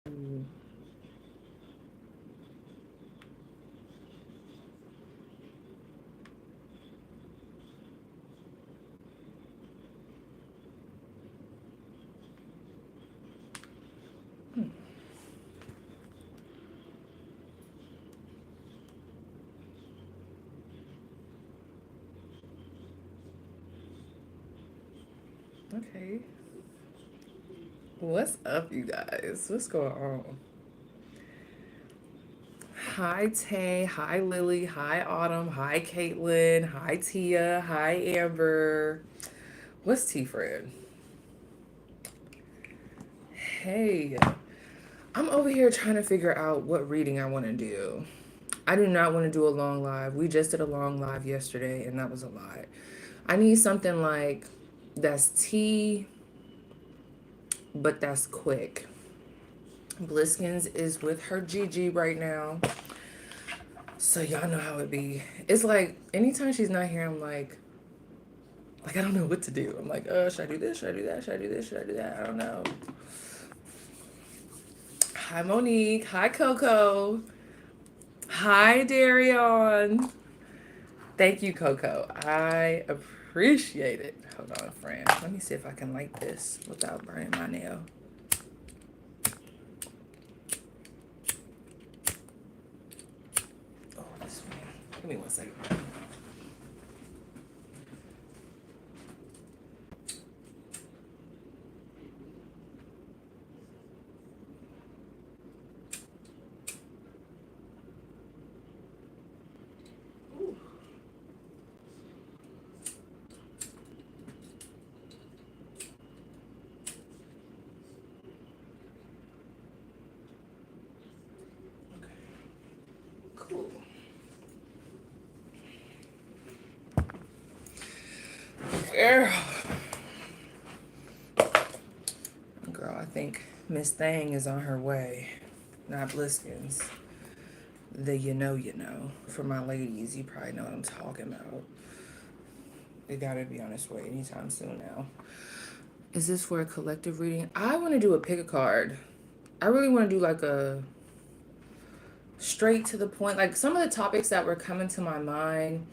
Okay. What's up, you guys? What's going on? Hi, Tay. Hi, Lily. Hi, Autumn. Hi, Caitlin. Hi, Tia. Hi, Amber. What's T Fred? Hey, I'm over here trying to figure out what reading I want to do. I do not want to do a long live. We just did a long live yesterday, and that was a lot. I need something like that's tea, but that's quick. Bliskins is with her Gigi right now. So y'all know how it be. It's like anytime she's not here, I'm like I don't know what to do. I'm like, should I do this? Should I do that? Should I do this? Should I do that? I don't know. Hi Monique. Hi Coco. Hi Darion. Thank you, Coco. I appreciate it. Hold on, friend. Let me see if I can light this without burning my nail. Oh, this one. Give me 1 second. Cool. Girl. Girl, I think Miss Thang is on her way. Not Bliskins. The you know. For my ladies, you probably know what I'm talking about. It gotta be on its way anytime soon now. Is this for a collective reading? I want to do a pick a card. I really want to do like a straight to the point. Like some of the topics that were coming to my mind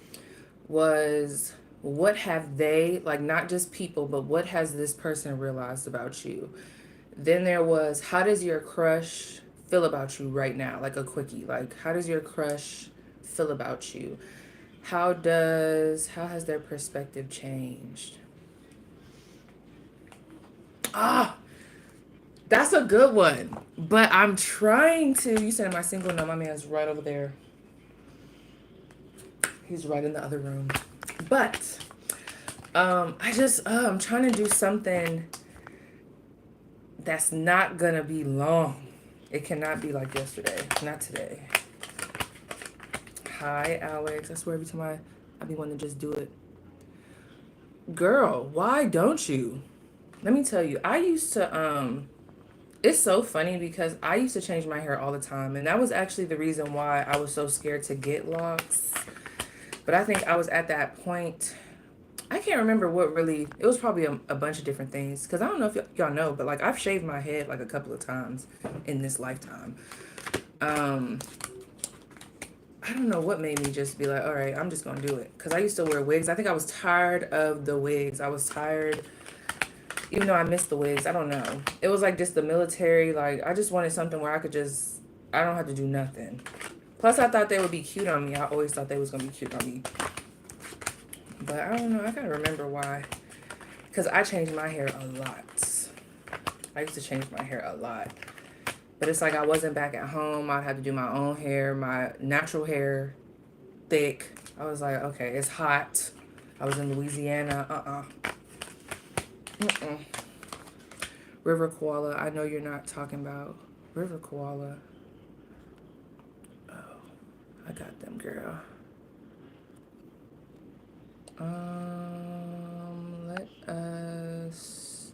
was what have they, like not just people, but what has this person realized about you? Then there was how does your crush feel about you right now? Like a quickie. Like how does your crush feel about you? How has their perspective changed? Ah, that's a good one. But I'm trying to. You said, am I single? No, my man's right over there. He's right in the other room. But I'm trying to do something that's not gonna be long. It cannot be like yesterday. Not today. Hi, Alex. I swear every time I be wanting to just do it. Girl, why don't you? Let me tell you, I used to it's so funny because I used to change my hair all the time, and that was actually the reason why I was so scared to get locks. But I think I was at that point. I can't remember what really. It was probably a bunch of different things. Because I don't know if y'all know, but like I've shaved my head like a couple of times in this lifetime. Um, I don't know what made me just be like, all right, I'm just gonna do it. Because I used to wear wigs. I think I was tired of the wigs. I was tired, even though I missed the wigs. I don't know. It was like just the military. Like I just wanted something where I could just. I don't have to do nothing. Plus, I thought they would be cute on me. I always thought they was gonna be cute on me. But I don't know. I gotta remember why. Because I changed my hair a lot. I used to change my hair a lot. But it's like I wasn't back at home. I'd have to do my own hair, my natural hair, thick. I was like, okay, it's hot. I was in Louisiana. Mm-mm. River Koala. I know you're not talking about River Koala. Oh, I got them, girl. Let us.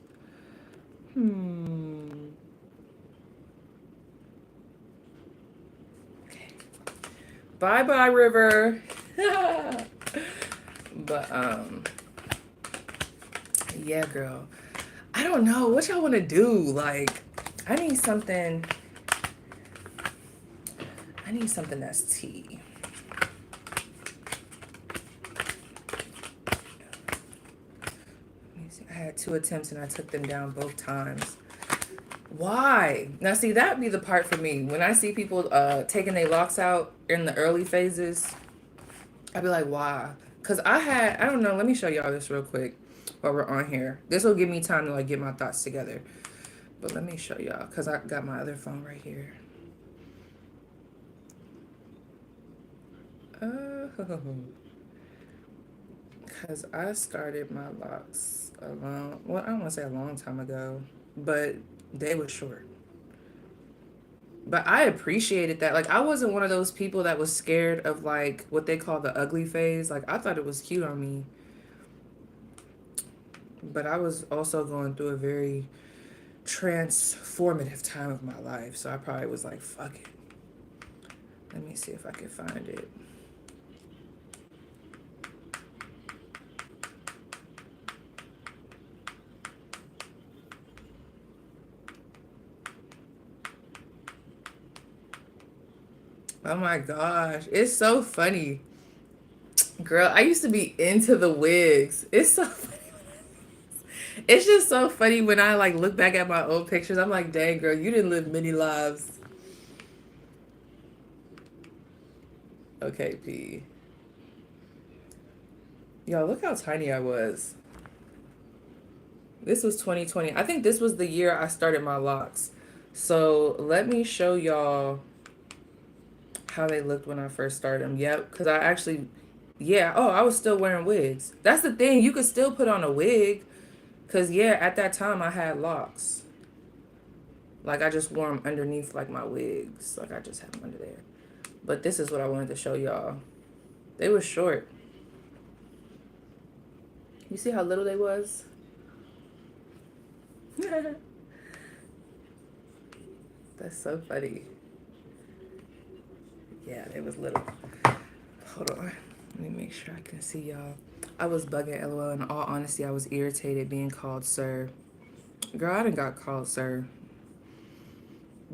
Okay. Bye bye, River. But yeah, girl. I don't know what y'all want to do. Like, I need something. I need something that's tea. Let me see. I had 2 attempts and I took them down both times. Why? Now, see, that'd be the part for me. When I see people taking their locks out in the early phases, I'd be like, why? Because I don't know. Let me show y'all this real quick while we're on here. This will give me time to like get my thoughts together. But let me show y'all because I got my other phone right here. Because I started my locks well, I don't want to say a long time ago, but they were short. But I appreciated that. Like, I wasn't one of those people that was scared of like what they call the ugly phase. Like, I thought it was cute on me. But I was also going through a very transformative time of my life. So I probably was like, fuck it. Let me see if I can find it. Oh my gosh. It's so funny. Girl, I used to be into the wigs. It's so funny. It's just so funny when I like look back at my old pictures. I'm like, dang girl, you didn't live many lives. Okay, P. Yo, look how tiny I was. This was 2020. I think this was the year I started my locks. So let me show y'all how they looked when I first started them. Yep, because I actually, yeah. Oh, I was still wearing wigs. That's the thing. You could still put on a wig. Because, yeah, at that time I had locks. Like, I just wore them underneath, like, my wigs. Like, I just had them under there. But this is what I wanted to show y'all. They were short. You see how little they was? That's so funny. Yeah, they was little. Hold on. Let me make sure I can see y'all. I was bugging LOL. In all honesty, I was irritated being called sir. Girl, I done got called sir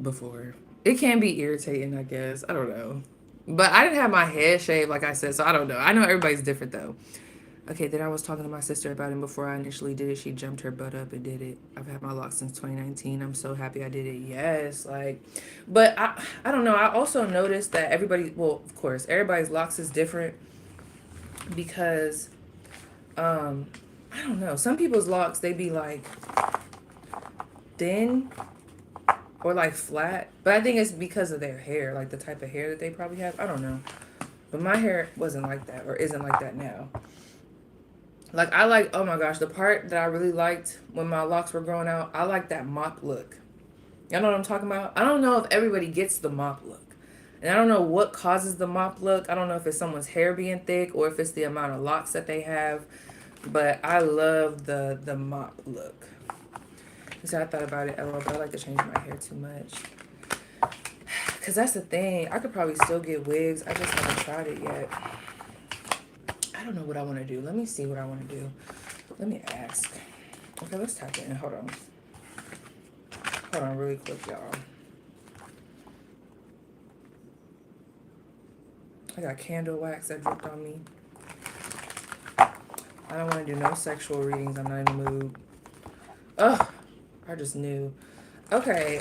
before. It can be irritating, I guess. I don't know. But I didn't have my head shaved, like I said, so I don't know. I know everybody's different, though. Okay, then I was talking to my sister about it before I initially did it. She jumped her butt up and did it. I've had my locks since 2019. I'm so happy I did it. Yes, like, but I don't know. I also noticed that everybody, well, of course, everybody's locks is different because, I don't know. Some people's locks, they be like thin or like flat. But I think it's because of their hair, like the type of hair that they probably have. I don't know. But my hair wasn't like that or isn't like that now. Like, I like, oh my gosh, the part that I really liked when my locks were growing out, I like that mop look. Y'all know what I'm talking about? I don't know if everybody gets the mop look. And I don't know what causes the mop look. I don't know if it's someone's hair being thick or if it's the amount of locks that they have. But I love the mop look. So I thought about it. But I like to change my hair too much. Because that's the thing. I could probably still get wigs. I just haven't tried it yet. I don't know what I want to do. Let me see what I want to do. Let me ask. Okay, let's type it in. Hold on. Hold on really quick, y'all. I got candle wax that dripped on me. I don't want to do no sexual readings. I'm not in the mood. Ugh. I just knew. Okay,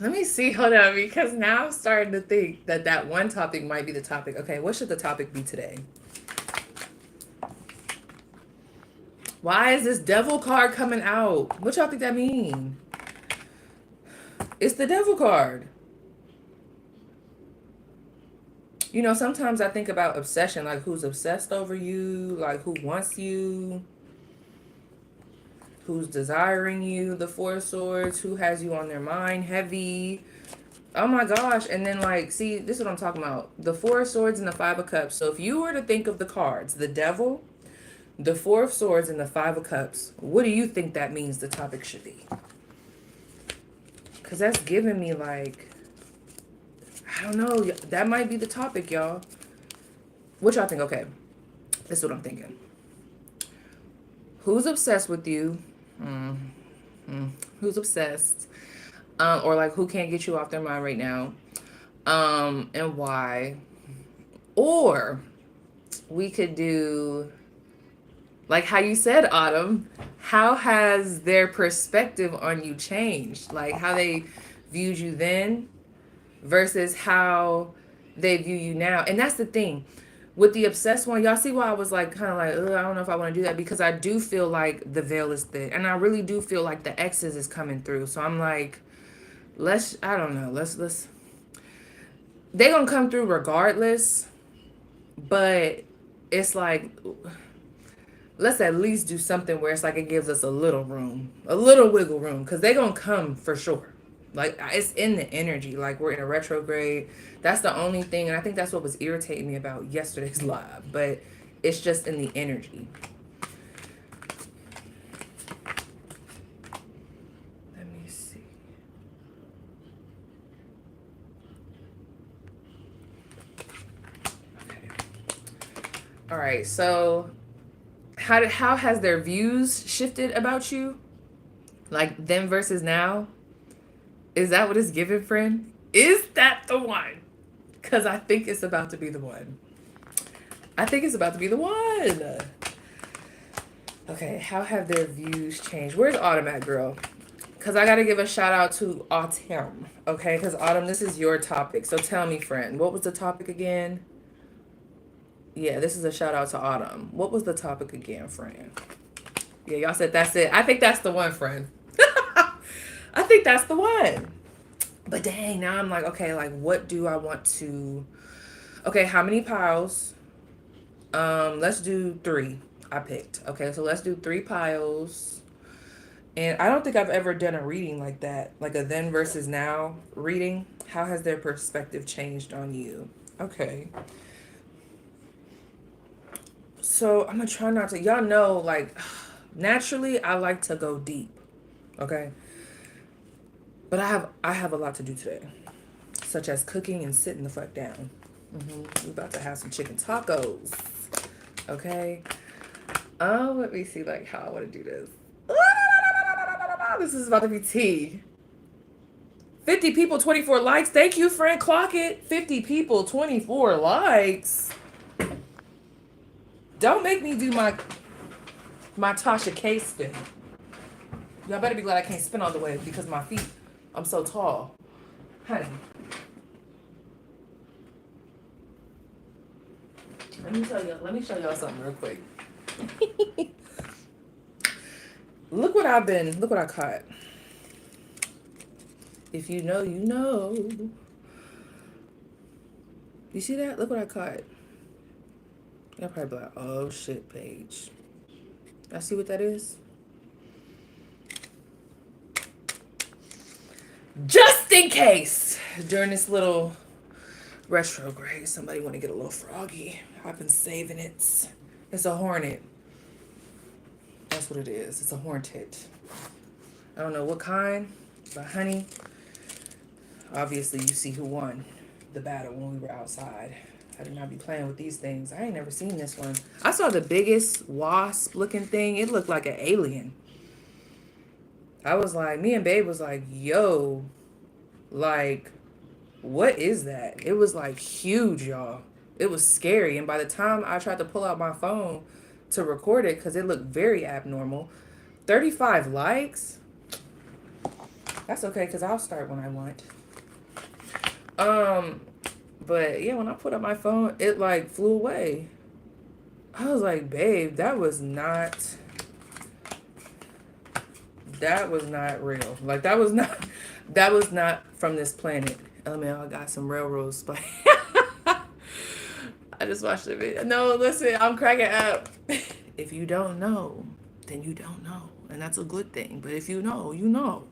Let me see. Hold on, because now I'm starting to think that that one topic might be the topic. Okay, what should the topic be today? Why is this devil card coming out? What y'all think that mean? It's the devil card. You know, sometimes I think about obsession, like who's obsessed over you, like who wants you, who's desiring you, the Four of Swords, who has you on their mind heavy. Oh my gosh. And then like, see, this is what I'm talking about. The Four of Swords and the Five of Cups. So if you were to think of the cards, the devil, the Four of Swords, and the Five of Cups, what do you think that means the topic should be? Because that's giving me like, I don't know. That might be the topic, y'all. What y'all think? Okay. This is what I'm thinking. Who's obsessed with you? Who's obsessed? or like who can't get you off their mind right now, and why. Or we could do like how you said, Autumn, how has their perspective on you changed? Like how they viewed you then versus how they view you now. And that's the thing. With the obsessed one, y'all see why I was like kind of like, I don't know if I want to do that, because I do feel like the veil is thin. And I really do feel like the exes is coming through. So I'm like, I don't know, let's they gonna come through regardless, but it's like let's at least do something where it's like it gives us a little room, a little wiggle room, because they gonna come for sure. Like it's in the energy, like we're in a retrograde. That's the only thing, and I think that's what was irritating me about yesterday's live, but it's just in the energy. Let me see. Okay. All right, so how has their views shifted about you? Like then versus now? Is that what it's given, friend? Is that the one? Because I think it's about to be the one. I think it's about to be the one. Okay, how have their views changed? Where's Autumn at, girl? Because I got to give a shout out to Autumn. Okay, because Autumn, this is your topic. So tell me, friend, what was the topic again? Yeah, this is a shout out to Autumn. What was the topic again, friend? Yeah, y'all said that's it. I think that's the one, friend. I think that's the one. But dang, now I'm like, okay, like what do I want to... Okay, how many piles? Let's do 3. I picked. Okay, so let's do 3 piles. And I don't think I've ever done a reading like that, like a then versus now reading. How has their perspective changed on you? Okay. So I'm gonna try not to... Y'all know, like, naturally, I like to go deep. Okay? But I have a lot to do today, such as cooking and sitting the fuck down. We're about to have some chicken tacos. Okay. Let me see like how I want to do this. This is about to be tea. 50 people, 24 likes. Thank you, friend. Clock it. 50 people, 24 likes. Don't make me do my Tasha K spin. Y'all better be glad I can't spin all the way because my feet, I'm so tall. Honey. Let me show y'all something real quick. Look what I caught. If you know, you know. You see that? Look what I caught. Y'all probably be like, oh shit, Paige. Y'all see what that is? Just in case, during this little retrograde, somebody want to get a little froggy. I've been saving it. It's a hornet. That's what it is. It's a hornet. I don't know what kind, but honey, obviously you see who won the battle when we were outside. I did not be playing with these things. I ain't never seen this one. I saw the biggest wasp looking thing. It looked like an alien. I was like, me and Babe was like, yo, like, what is that? It was like huge, y'all. It was scary. And by the time I tried to pull out my phone to record it, because it looked very abnormal, 35 likes. That's okay, because I'll start when I want. But yeah, when I put up my phone, it like flew away. I was like, babe, that was not real. Like that was not from this planet. LML, I got some railroad spike. I just watched the video. No, listen, I'm cracking up. If you don't know, then you don't know. And that's a good thing. But if you know, you know.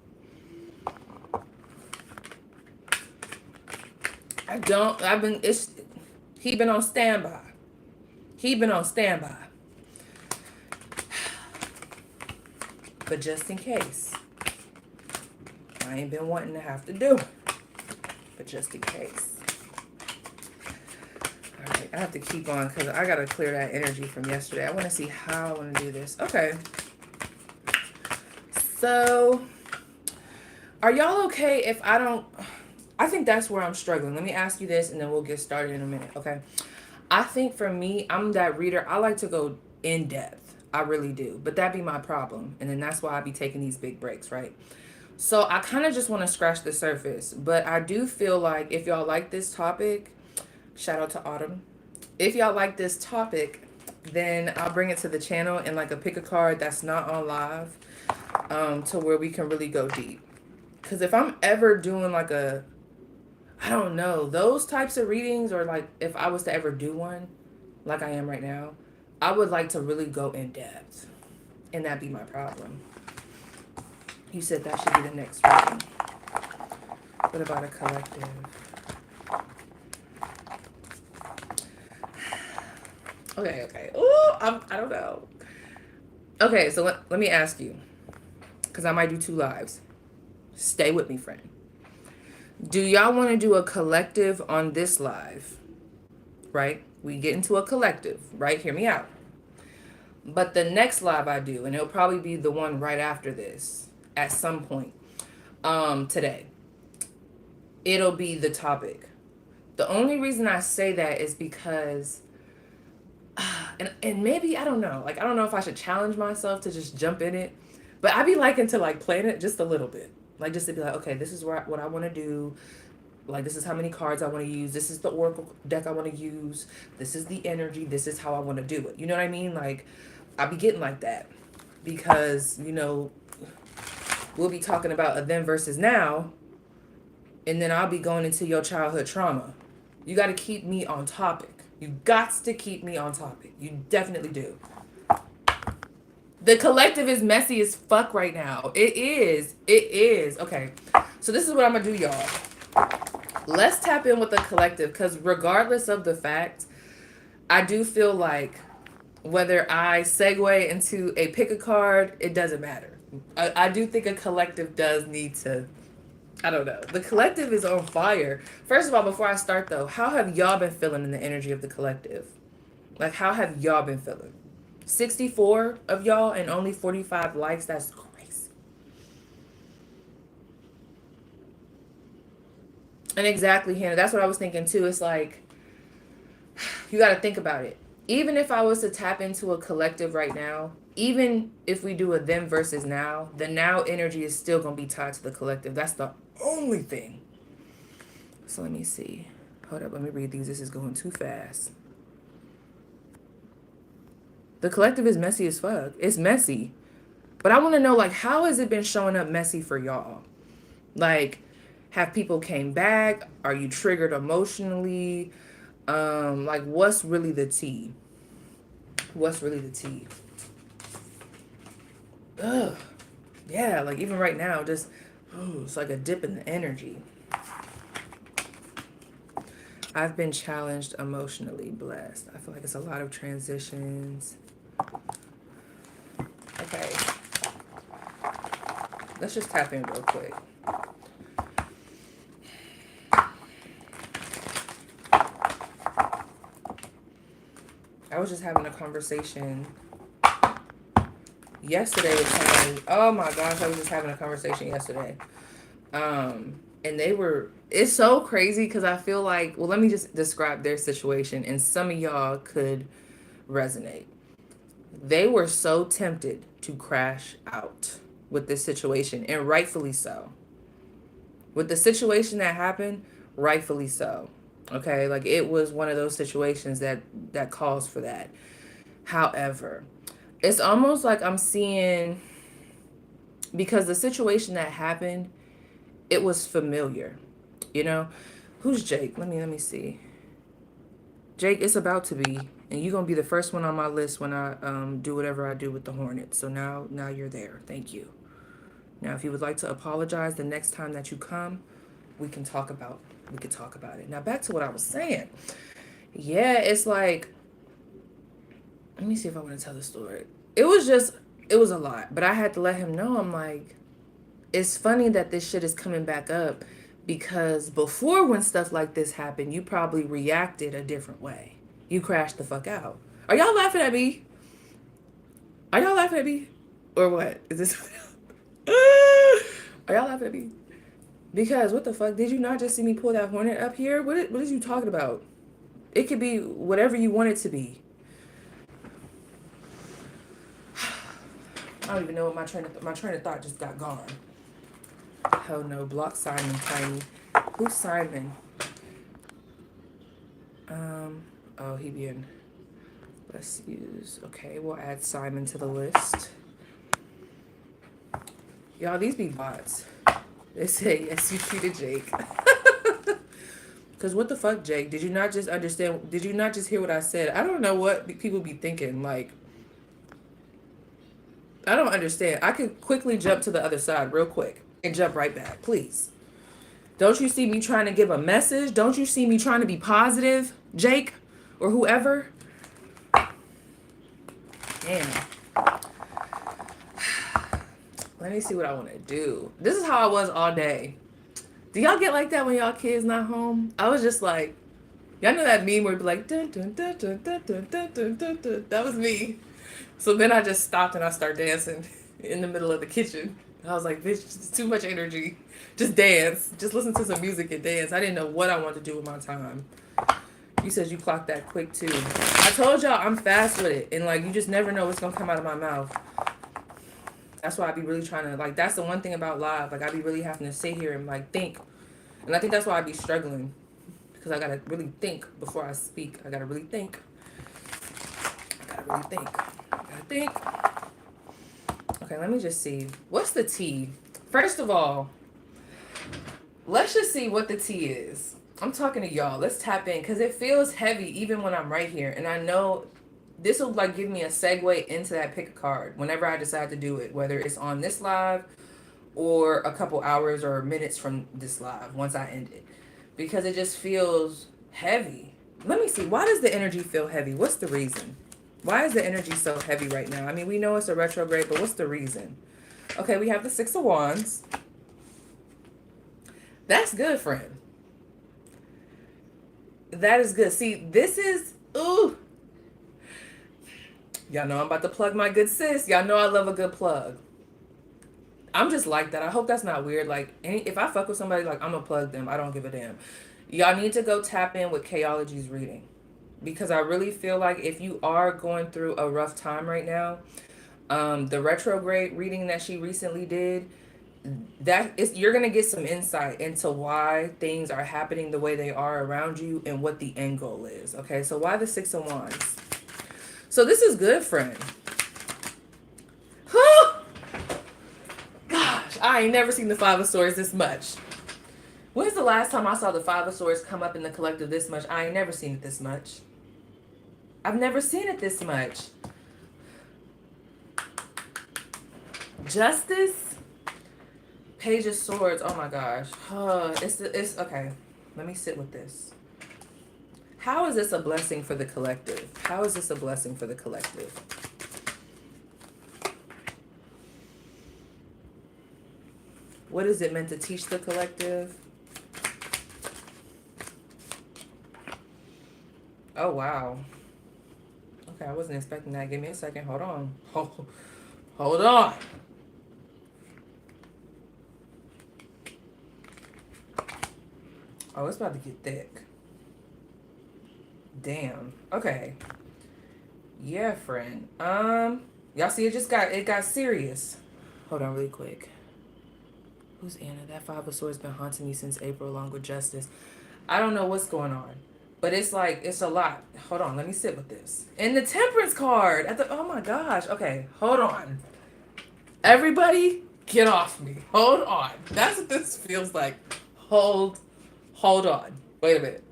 He been on standby. But just in case. I ain't been wanting to have to do it. But just in case. Alright, I have to keep on because I got to clear that energy from yesterday. I want to see how I want to do this. Okay. So, Are y'all okay if I don't? I think that's where I'm struggling. Let me ask you this and then we'll get started in a minute, okay? I think for me, I'm that reader. I like to go in depth. I really do. But that be my problem. And then that's why I be taking these big breaks, right? So I kind of just want to scratch the surface. But I do feel like if y'all like this topic, shout out to Autumn. If y'all like this topic, then I'll bring it to the channel and like a pick a card that's not on live, to where we can really go deep. Because if I'm ever doing like a, I don't know, those types of readings, or like if I was to ever do one like I am right now, I would like to really go in depth. And that'd be my problem. You said that should be the next reading. What about a collective? Okay. Ooh, I don't know. Okay, so let me ask you, because I might do 2 lives. Stay with me, friend. Do y'all want to do a collective on this live? Right? We get into a collective, right? Hear me out. But the next live I do, and it'll probably be the one right after this, at some point, today, it'll be the topic. The only reason I say that is because, and maybe, I don't know, like, I don't know if I should challenge myself to just jump in it, but I be liking to like plan it just a little bit. Like just to be like, okay, this is what I want to do. Like, this is how many cards I want to use. This is the oracle deck I want to use. This is the energy. This is how I want to do it. You know what I mean? Like, I be getting like that because, you know, we'll be talking about a then versus now, and then I'll be going into your childhood trauma. You got to keep me on topic. You got to keep me on topic. You definitely do. The collective is messy as fuck right now. It is. Okay. So this is what I'm going to do, y'all. Let's tap in with the collective, because regardless of the fact, I do feel like whether I segue into a pick a card, it doesn't matter. I do think a collective does need to, I don't know. The collective is on fire. First of all, before I start though, how have y'all been feeling in the energy of the collective? Like, how have y'all been feeling? 64 of y'all and only 45 likes. That's crazy. And exactly, Hannah, that's what I was thinking too. It's like, you got to think about it. Even if I was to tap into a collective right now, even if we do a them versus now, the now energy is still going to be tied to the collective. That's the only thing. So let me see. Hold up, let me read these. This is going too fast. The collective is messy as fuck. It's messy. But I want to know, like, how has it been showing up messy for y'all? Like, have people came back? Are you triggered emotionally? Like, what's really the tea? What's really the tea? Ugh. Yeah, like even right now, just, it's like a dip in the energy. I've been challenged emotionally, blessed. I feel like it's a lot of transitions. Okay. Let's just tap in real quick. I was just having a conversation yesterday with somebody. Oh my gosh, I was just having a conversation yesterday. And it's so crazy because I feel like, well, let me just describe their situation and some of y'all could resonate. They were so tempted to crash out with this situation, and rightfully so. With the situation that happened, rightfully so. Okay, like it was one of those situations that calls for that. However, it's almost like I'm seeing, because the situation that happened, it was familiar. You know, who's Jake? Let me see. Jake, it's about to be, and you're gonna be the first one on my list when I do whatever I do with the Hornets. So now you're there. Thank you. Now, if you would like to apologize the next time that you come, we can talk about it. Now back to what I was saying. Yeah, it's like, let me see if I want to tell the story. It was a lot, but I had to let him know. I'm like, it's funny that this shit is coming back up, because before, when stuff like this happened, you probably reacted a different way. You crashed the fuck out. Are y'all laughing at me? Are y'all laughing at me? Or what? Is this... Are y'all laughing at me? Because what the fuck? Did you not just see me pull that hornet up here? What is you talking about? It could be whatever you want it to be. I don't even know what my train of thought just got gone. Hell no, block Simon Tiny. Who's Simon? Oh, he be in. Let's use. Okay, we'll add Simon to the list. Y'all, these be bots. They say yes, you treated Jake. Cause what the fuck, Jake? Did you not just understand? Did you not just hear what I said? I don't know what people be thinking. Like, I don't understand. I could quickly jump to the other side real quick and jump right back, please. Don't you see me trying to give a message? Don't you see me trying to be positive, Jake, or whoever? Damn. Let me see what I want to do. This is how I was all day. Do y'all get like that when y'all kids not home? I was just like, y'all know that meme where it'd be like, dun, dun, dun, dun, dun, dun, dun, dun, dun, dun. That was me. So then I just stopped and I started dancing in the middle of the kitchen. I was like, bitch, it's too much energy. Just dance. Just listen to some music and dance. I didn't know what I wanted to do with my time. You said you clocked that quick too. I told y'all I'm fast with it. And like, you just never know what's going to come out of my mouth. That's why I be really trying to, like, that's the one thing about live. Like, I be really having to sit here and, like, think. And I think that's why I be struggling. Because I got to really think before I speak. I got to really think. I got to think. Okay, let me just see. What's the tea? First of all, let's just see what the tea is. I'm talking to y'all. Let's tap in. Because it feels heavy even when I'm right here. And I know this will like give me a segue into that pick a card whenever I decide to do it, whether it's on this live or a couple hours or minutes from this live once I end it, because it just feels heavy. Let me see. Why does the energy feel heavy? What's the reason? Why is the energy so heavy right now? I mean, we know it's a retrograde, but what's the reason? Okay, we have the Six of Wands. That's good, friend. That is good. See, this is, ooh. Y'all know I'm about to plug my good sis. Y'all know I love a good plug. I'm just like that. I hope that's not weird. Like, if I fuck with somebody, like, I'm gonna plug them. I don't give a damn. Y'all need to go tap in with Kayology's reading. Because I really feel like if you are going through a rough time right now, the retrograde reading that she recently did, you're gonna get some insight into why things are happening the way they are around you and what the end goal is. Okay, so why the Six of Wands? So this is good, friend. Gosh, I ain't never seen the Five of Swords this much. When's the last time I saw the Five of Swords come up in the collective this much? I ain't never seen it this much. I've never seen it this much. Justice, Page of Swords. Oh my gosh. It's okay. Let me sit with this. How is this a blessing for the collective? How is this a blessing for the collective? What is it meant to teach the collective? Oh, wow. Okay, I wasn't expecting that. Give me a second. Hold on. Hold on. Oh, it's about to get thick. Damn. Okay. Yeah, friend. Y'all see it got serious. Hold on really quick. Who's Anna? That Five of Swords been haunting me since April along with Justice. I don't know what's going on. But it's like, it's a lot. Hold on, let me sit with this. And the Temperance card. Oh my gosh. Okay, hold on. Everybody, get off me. Hold on. That's what this feels like. Hold on. Wait a minute.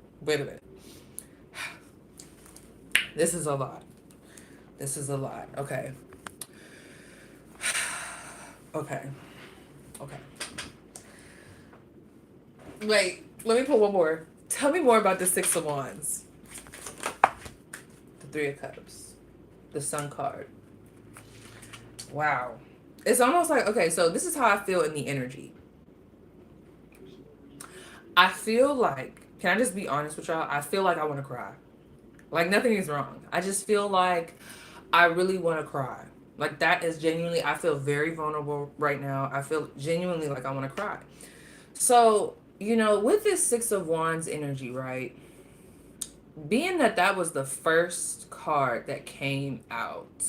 This is a lot. Okay. Okay. Wait, let me pull one more. Tell me more about the Six of Wands. The Three of Cups. The Sun card. Wow. It's almost like, okay, so this is how I feel in the energy. I feel like, can I just be honest with y'all? I feel like I want to cry. Like, nothing is wrong. I just feel like I really want to cry. Like, that is genuinely, I feel very vulnerable right now. I feel genuinely like I want to cry. So, with this Six of Wands energy, right? Being that that was the first card that came out.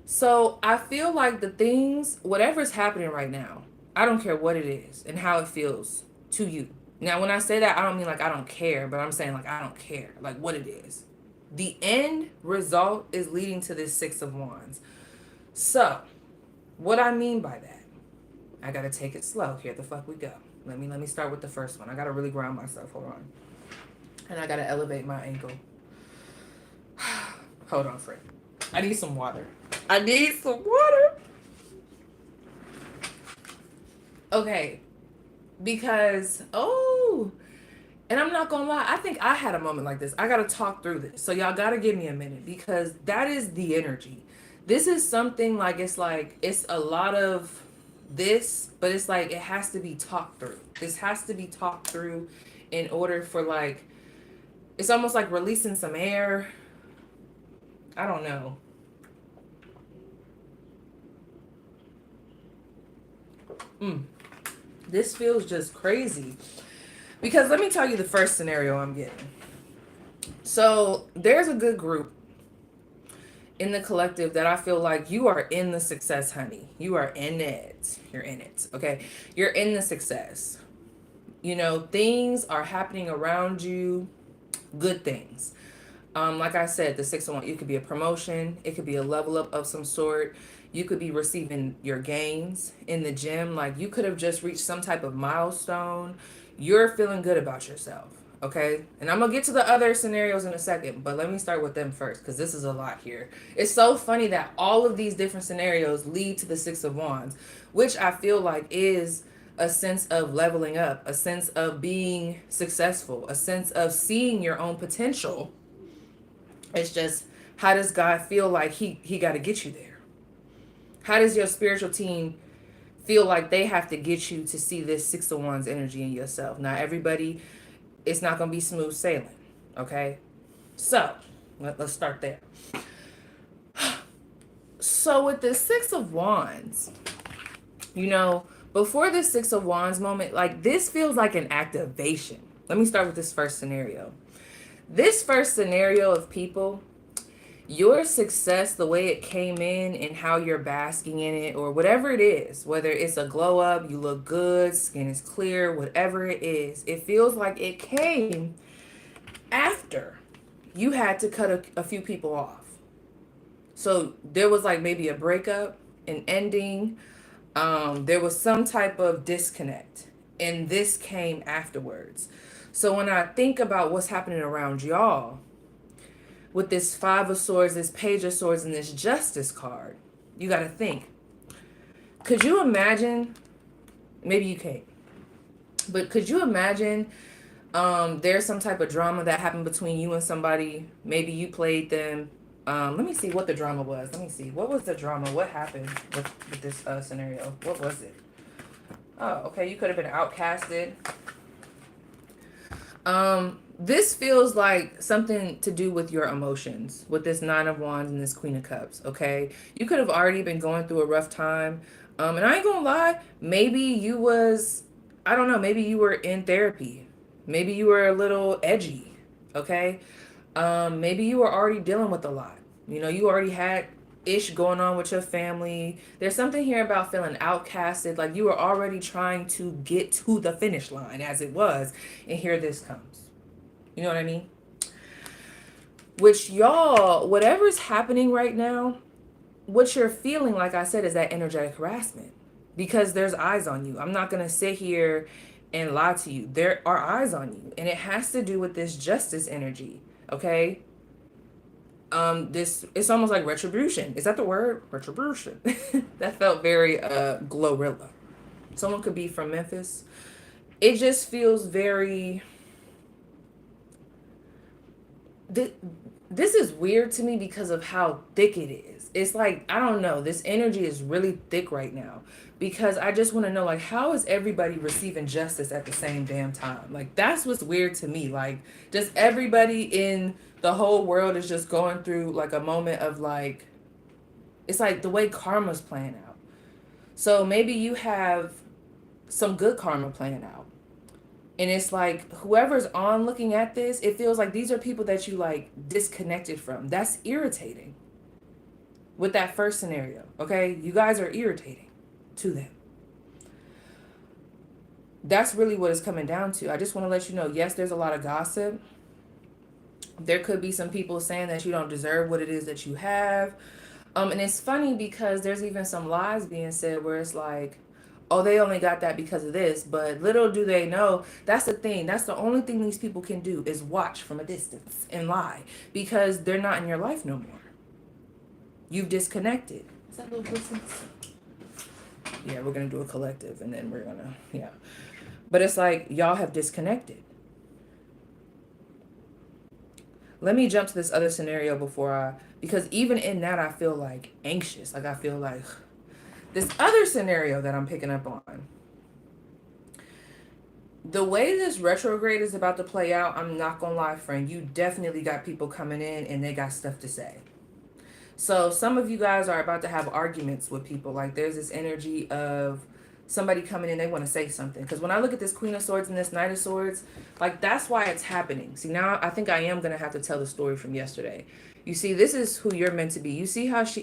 So, I feel like the things, whatever's happening right now, I don't care what it is and how it feels to you. Now, when I say that, I don't mean like I don't care, but I'm saying like I don't care, like what it is. The end result is leading to this Six of Wands. So, what I mean by that, I gotta take it slow. Here the fuck we go. Let me start with the first one. I gotta really ground myself. Hold on. And I gotta elevate my ankle. Hold on, friend. I need some water. I need some water. Okay. Because, and I'm not gonna lie, I think I had a moment like this. I gotta talk through this. So y'all gotta give me a minute because that is the energy. This is something like it's a lot of this, but it's like it has to be talked through. This has to be talked through in order for like it's almost like releasing some air. I don't know. This feels just crazy. Because let me tell you the first scenario I'm getting. So there's a good group in the collective that I feel like you are in the success, honey. You are in it. You're in it. Okay. You're in the success. Things are happening around you, good things. Like I said, the 601, it could be a promotion, it could be a level up of some sort. You could be receiving your gains in the gym. Like you could have just reached some type of milestone. You're feeling good about yourself. Okay. And I'm going to get to the other scenarios in a second, but let me start with them first because this is a lot here. It's so funny that all of these different scenarios lead to the Six of Wands, which I feel like is a sense of leveling up, a sense of being successful, a sense of seeing your own potential. It's just, how does God feel like he got to get you there? How does your spiritual team feel like they have to get you to see this Six of Wands energy in yourself? Now, everybody, it's not going to be smooth sailing, okay? So, let's start there. So, with the Six of Wands, before this Six of Wands moment, like this feels like an activation. Let me start with this first scenario. This first scenario of people, your success, the way it came in and how you're basking in it or whatever it is, whether it's a glow up, you look good, skin is clear, whatever it is, it feels like it came after you had to cut a few people off. So there was like maybe a breakup, an ending, there was some type of disconnect, and this came afterwards. So when I think about what's happening around y'all, with this Five of Swords, this Page of Swords, and this Justice card, you got to think. Could you imagine, maybe you can't, but could you imagine there's some type of drama that happened between you and somebody, maybe you played them. Let me see what the drama was. Let me see. What was the drama? What happened with this scenario? What was it? Oh, okay. You could have been outcasted. This feels like something to do with your emotions with this Nine of Wands and this Queen of Cups, okay? You could have already been going through a rough time. And I ain't gonna lie, maybe you was, I don't know, maybe you were in therapy. Maybe you were a little edgy, okay? Maybe you were already dealing with a lot. You already had ish going on with your family. There's something here about feeling outcasted, like you were already trying to get to the finish line as it was, and here this comes. You know what I mean? Which y'all, whatever's happening right now, what you're feeling, like I said, is that energetic harassment because there's eyes on you. I'm not going to sit here and lie to you. There are eyes on you, and it has to do with this justice energy, okay? This, it's almost like retribution. Is that the word? Retribution. That felt very Glorilla. Someone could be from Memphis. It just feels very, this is weird to me because of how thick it is. It's like, I don't know, this energy is really thick right now because I just want to know, like, how is everybody receiving justice at the same damn time? Like, that's what's weird to me. Like, just everybody in the whole world is just going through like a moment of like, it's like the way karma's playing out. So maybe you have some good karma playing out. And it's like whoever's on looking at this, it feels like these are people that you like disconnected from. That's irritating with that first scenario. Okay. You guys are irritating to them. That's really what it's coming down to. I just want to let you know, yes, there's a lot of gossip. There could be some people saying that you don't deserve what it is that you have. And it's funny because there's even some lies being said where it's like, oh, they only got that because of this. But little do they know, that's the thing. That's the only thing these people can do is watch from a distance and lie because they're not in your life no more. You've disconnected. Is that little distance? Yeah, we're going to do a collective and then we're going to, yeah. But it's like y'all have disconnected. Let me jump to this other scenario because even in that, I feel like anxious. Like I feel like this other scenario that I'm picking up on. The way this retrograde is about to play out, I'm not going to lie, friend. You definitely got people coming in and they got stuff to say. So some of you guys are about to have arguments with people. Like there's this energy of somebody coming in, they want to say something. Because when I look at this Queen of Swords and this Knight of Swords, like that's why it's happening. See, now I think I am going to have to tell the story from yesterday. You see, this is who you're meant to be. You see how it's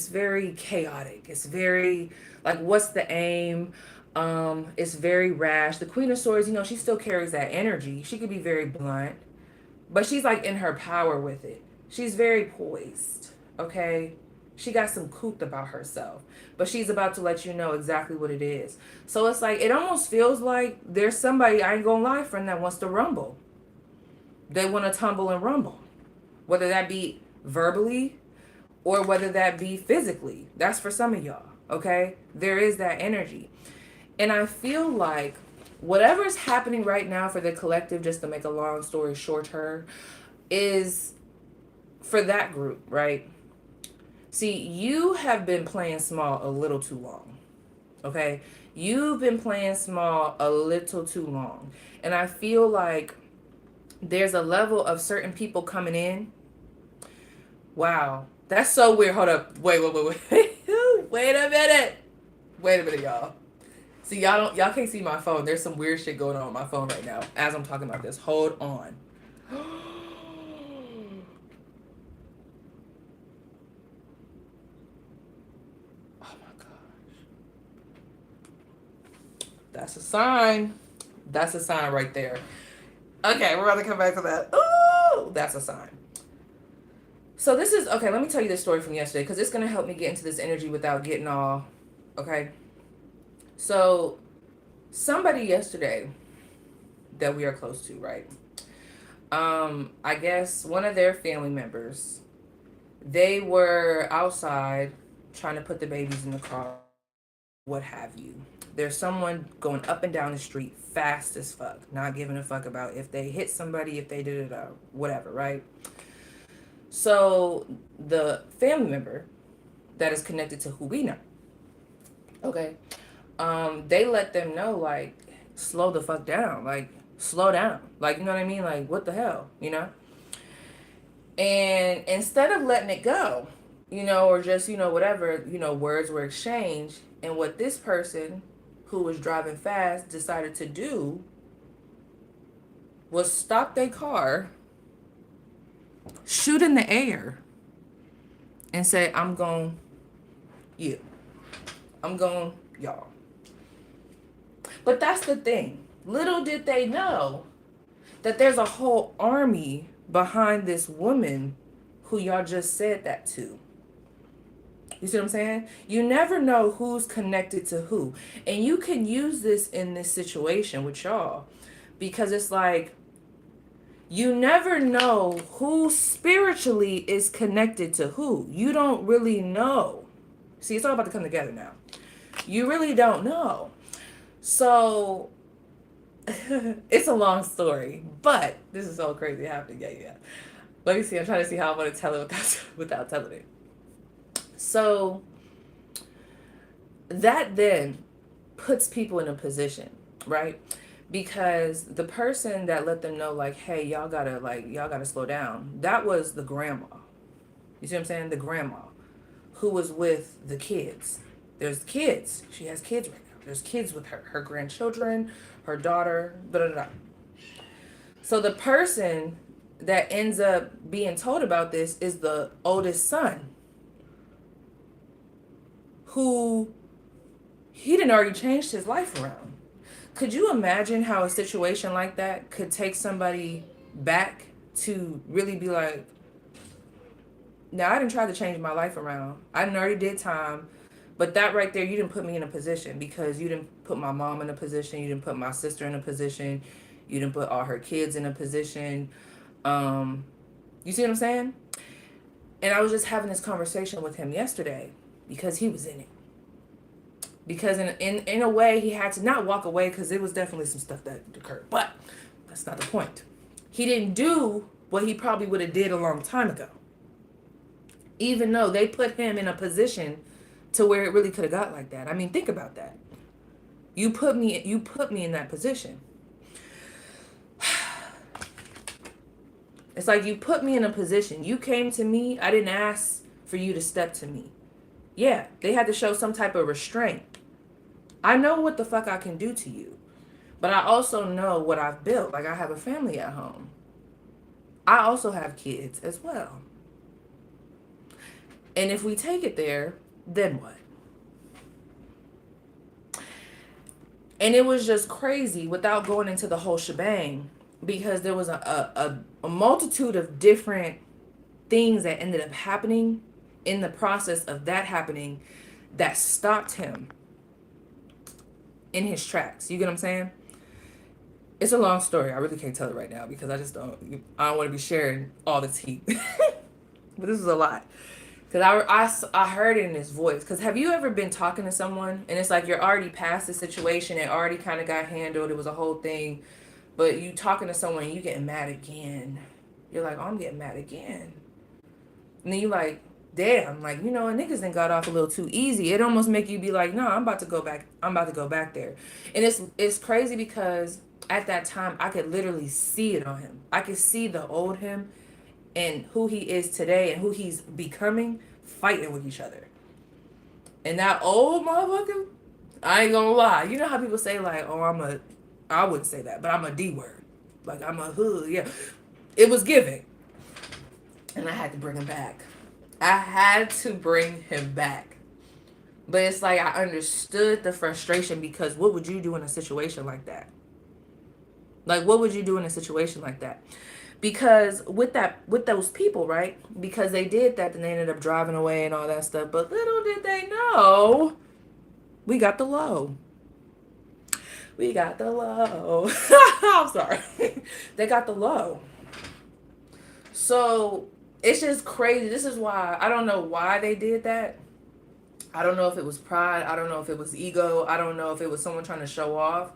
very chaotic. It's very, like, what's the aim? It's very rash. The Queen of Swords, she still carries that energy. She could be very blunt, but she's like in her power with it. She's very poised, okay? She got some couth about herself, but she's about to let you know exactly what it is. So it's like, it almost feels like there's somebody, I ain't gonna lie, friend, that wants to rumble. They want to tumble and rumble, whether that be verbally or whether that be physically. That's for some of y'all, okay? There is that energy. And I feel like whatever's happening right now for the collective, just to make a long story shorter, is for that group, right? See, you have been playing small a little too long, okay? You've been playing small a little too long. And I feel like there's a level of certain people coming in. Wow, that's so weird. Hold up. Wait. Wait a minute, y'all. See, y'all can't see my phone. There's some weird shit going on with my phone right now as I'm talking about this. Hold on. That's a sign. That's a sign right there. Okay, we're about to come back to that. Ooh, that's a sign. So this is, okay, let me tell you this story from yesterday because it's going to help me get into this energy without getting all, okay? So somebody yesterday that we are close to, right? I guess one of their family members, they were outside trying to put the babies in the car, what have you. There's someone going up and down the street fast as fuck, not giving a fuck about if they hit somebody, if they did it, whatever, right? So the family member that is connected to who we know, okay, they let them know, like, slow the fuck down, like, slow down, like, you know what I mean, like, what the hell, and instead of letting it go, or just, whatever, words were exchanged, and what this person who was driving fast decided to do was stop their car, shoot in the air, and say, I'm going you. I'm going y'all. But that's the thing. Little did they know that there's a whole army behind this woman who y'all just said that to. You see what I'm saying? You never know who's connected to who. And you can use this in this situation with y'all because it's like, you never know who spiritually is connected to who. You don't really know. See, it's all about to come together now. You really don't know. So, it's a long story, but this is so crazy happening. Yeah. Let me see. I'm trying to see how I'm going to tell it without telling it. So, that then puts people in a position, right? Because the person that let them know, like, hey, y'all gotta slow down, that was the grandma. You see what I'm saying? The grandma who was with the kids. There's kids. She has kids right now. There's kids with her grandchildren, her daughter, blah, blah, blah. So the person that ends up being told about this is the oldest son, who he didn't already changed his life around. Could you imagine how a situation like that could take somebody back to really be like, now I didn't try to change my life around. I didn't already did time. But that right there, you didn't put me in a position, because you didn't put my mom in a position. You didn't put my sister in a position. You didn't put all her kids in a position. You see what I'm saying? And I was just having this conversation with him yesterday because he was in it. Because in a way, he had to not walk away, because it was definitely some stuff that occurred. But that's not the point. He didn't do what he probably would have did a long time ago. Even though they put him in a position to where it really could have got like that. I mean, think about that. You put me in that position. It's like you put me in a position. You came to me. I didn't ask for you to step to me. Yeah, they had to show some type of restraint. I know what the fuck I can do to you. But I also know what I've built. Like, I have a family at home. I also have kids as well. And if we take it there, then what? And it was just crazy without going into the whole shebang, because there was a multitude of different things that ended up happening in the process of that happening that stopped him in his tracks. You get what I'm saying? It's a long story. I really can't tell it right now because I don't want to be sharing all the tea. But this is a lot. Because I heard it in his voice. Because have you ever been talking to someone and it's like you're already past the situation, it already kind of got handled, it was a whole thing, but you talking to someone and you getting mad again. You're like, oh, I'm getting mad again. And then you like, damn, like, niggas done got off a little too easy. It almost make you be like, no, I'm about to go back there. And it's crazy because at that time I could literally see it on him. I could see the old him and who he is today and who he's becoming fighting with each other. And that old motherfucker, I ain't gonna lie. You know how people say like, oh, I wouldn't say that, but I'm a D word. Like, I'm a hood, yeah. It was giving. And I had to bring him back. But it's like I understood the frustration, because what would you do in a situation like that? Like, what would you do in a situation like that? Because with those people, right? Because they did that, then they ended up driving away and all that stuff. But little did they know, we got the low. I'm sorry. They got the low. So it's just crazy. This is why I don't know why they did that. I don't know if it was pride. I don't know if it was ego. I don't know if it was someone trying to show off.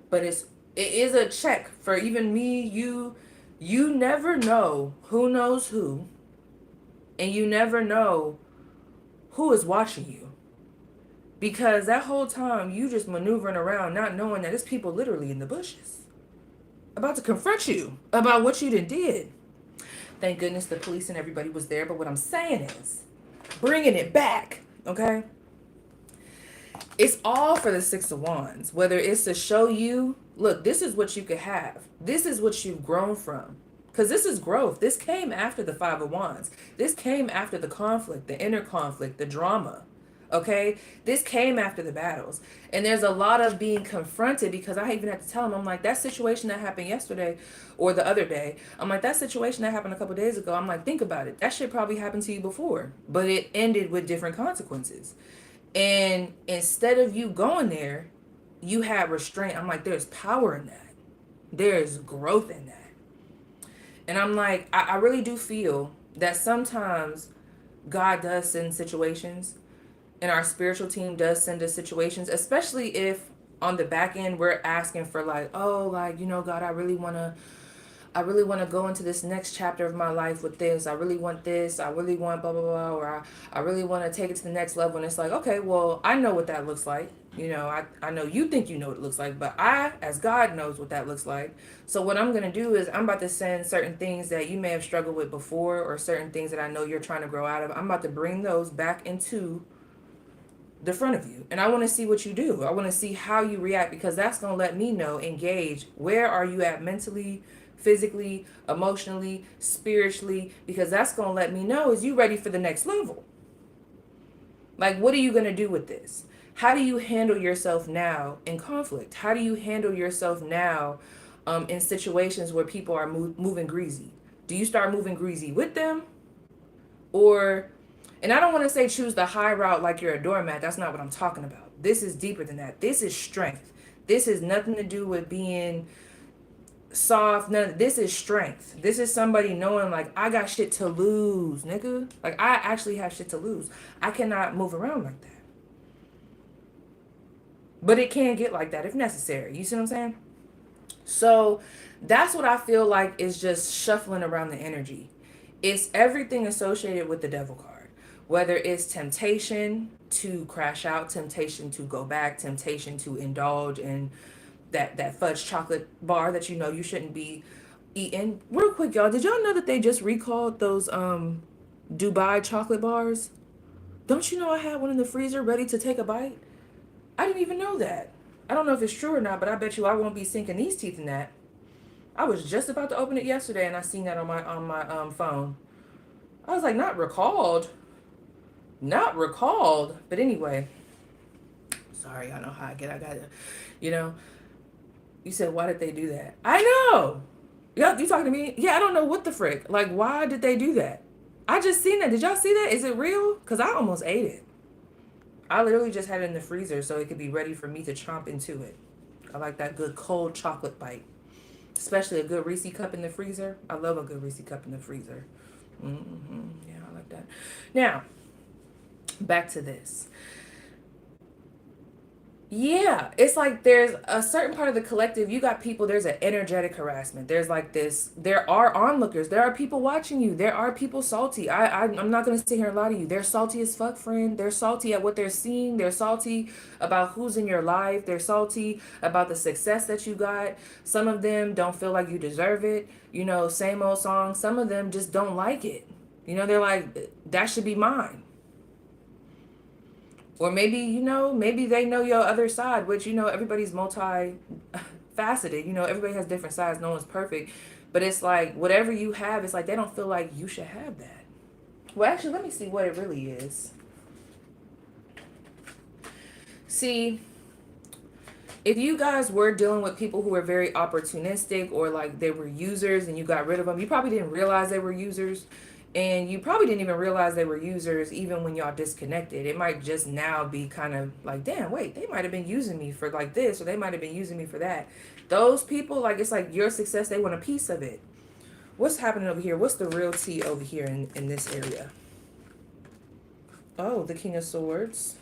But it is a check for even me, you. You never know who knows who, and you never know who is watching you. Because that whole time, you just maneuvering around, not knowing that there's people literally in the bushes about to confront you about what you did. Thank goodness the police and everybody was there. But what I'm saying is, bringing it back, okay? It's all for the Six of Wands. Whether it's to show you, look, this is what you could have. This is what you've grown from. Because this is growth. This came after the Five of Wands. This came after the conflict, the inner conflict, the drama. Okay? This came after the battles. And there's a lot of being confronted, because I even had to tell him, I'm like, that situation that happened yesterday or the other day, I'm like, that situation that happened a couple days ago, I'm like, think about it. That shit probably happened to you before, but it ended with different consequences. And instead of you going there, you had restraint. I'm like, there's power in that. There's growth in that. And I'm like, I really do feel that sometimes God does send situations, and our spiritual team does send us situations, especially if on the back end we're asking for like, oh, like, God, I really want to I really want to go into this next chapter of my life with this. I really want this. I really want blah, blah, blah. Or I really want to take it to the next level. And it's like, okay, well, I know what that looks like. I know you think you know what it looks like, but I, as God, knows what that looks like. So what I'm going to do is I'm about to send certain things that you may have struggled with before, or certain things that I know you're trying to grow out of. I'm about to bring those back into the front of you, and I want to see what you do. I want to see how you react, because that's going to let me know, engage, where are you at mentally, physically, emotionally, spiritually, because that's going to let me know, is you ready for the next level? Like, what are you going to do with this? How do you handle yourself now in conflict? How do you handle yourself now in situations where people are moving greasy? Do you start moving greasy with them? Or, and I don't want to say choose the high route like you're a doormat. That's not what I'm talking about. This is deeper than that. This is strength. This has nothing to do with being soft. None. This is strength. This is somebody knowing, like, I got shit to lose, nigga. Like, I actually have shit to lose. I cannot move around like that. But it can get like that if necessary. You see what I'm saying? So that's what I feel like is just shuffling around the energy. It's everything associated with the devil card. Whether it's temptation to crash out, temptation to go back, temptation to indulge in that fudge chocolate bar that you know you shouldn't be eating. Real quick, y'all, did y'all know that they just recalled those Dubai chocolate bars? Don't you know I had one in the freezer ready to take a bite? I didn't even know that. I don't know if it's true or not, but I bet you I won't be sinking these teeth in that. I was just about to open it yesterday, and I seen that on my phone. I was like, not recalled, not recalled. But anyway, sorry, I know how I get. I got it. You know, you said, why did they do that? I know. Yeah, you talking to me? Yeah, I don't know what the frick. Like, why did they do that? I just seen that. Did y'all see that? Is it real? Cause I almost ate it. I literally just had it in the freezer so it could be ready for me to chomp into it. I like that good cold chocolate bite. Especially a good Reese cup in the freezer. I love a good Reese cup in the freezer. Yeah, I like that. Now, back to this. Yeah, it's like there's a certain part of the collective. You got people, there's an energetic harassment. There's like this, there are onlookers. There are people watching you. There are people salty. I'm not going to sit here and lie to you. They're salty as fuck, friend. They're salty at what they're seeing. They're salty about who's in your life. They're salty about the success that you got. Some of them don't feel like you deserve it. You know, same old song. Some of them just don't like it. You know, they're like, that should be mine. Or maybe, maybe they know your other side, which, everybody's multi-faceted. Everybody has different sides. No one's perfect. But it's like, whatever you have, it's like they don't feel like you should have that. Well, actually, let me see what it really is. See, if you guys were dealing with people who were very opportunistic, or like they were users and you got rid of them, you probably didn't realize they were users. And you probably didn't even realize they were users even when y'all disconnected. It might just now be kind of like, damn, wait, they might have been using me for like this, or they might have been using me for that. Those people, like, it's like your success, they want a piece of it. What's happening over here? What's the real tea over here in this area? Oh, the King of Swords.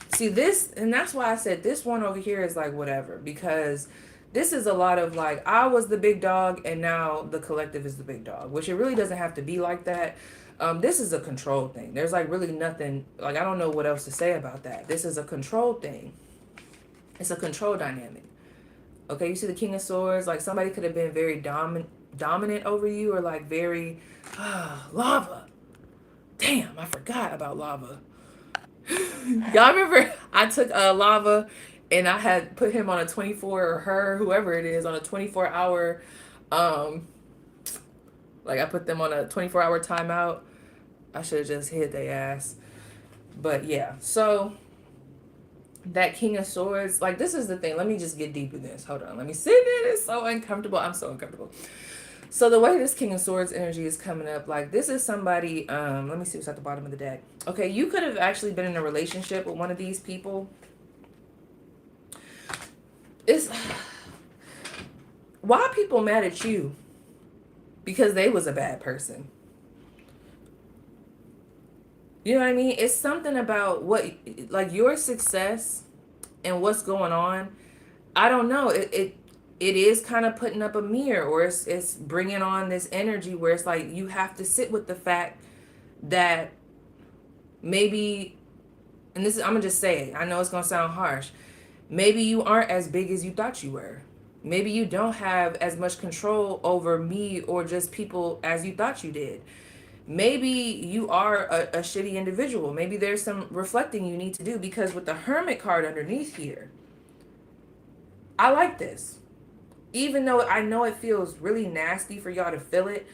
See this, and that's why I said this one over here is like whatever, because this is a lot of like, I was the big dog and now the collective is the big dog, which it really doesn't have to be like that. This is a control thing. There's like really nothing, like, I don't know what else to say about that. This is a control thing. It's a control dynamic. Okay, you see the King of Swords, like somebody could have been very dominant over you, or like very, lava. Damn, I forgot about lava. Y'all remember I took lava and I had put him on a 24, or her, whoever it is, on a 24-hour, like I put them on a 24-hour timeout. I should have just hit their ass. But yeah, so that King of Swords, like, this is the thing. Let me just get deep in this. Hold on. Let me sit in. It's so uncomfortable. I'm so uncomfortable. So the way this King of Swords energy is coming up, like, this is somebody, let me see what's at the bottom of the deck. Okay, you could have actually been in a relationship with one of these people. It's, why are people mad at you? Because they was a bad person. You know what I mean? It's something about what, like, your success and what's going on. I don't know. it is kind of putting up a mirror, or it's bringing on this energy where it's like you have to sit with the fact that maybe, and this is, I'm gonna just say it, I know it's gonna sound harsh, maybe you aren't as big as you thought you were. Maybe you don't have as much control over me or just people as you thought you did. Maybe you are a shitty individual. Maybe there's some reflecting you need to do, because with the Hermit card underneath here, I like this. Even though I know it feels really nasty for y'all to feel it,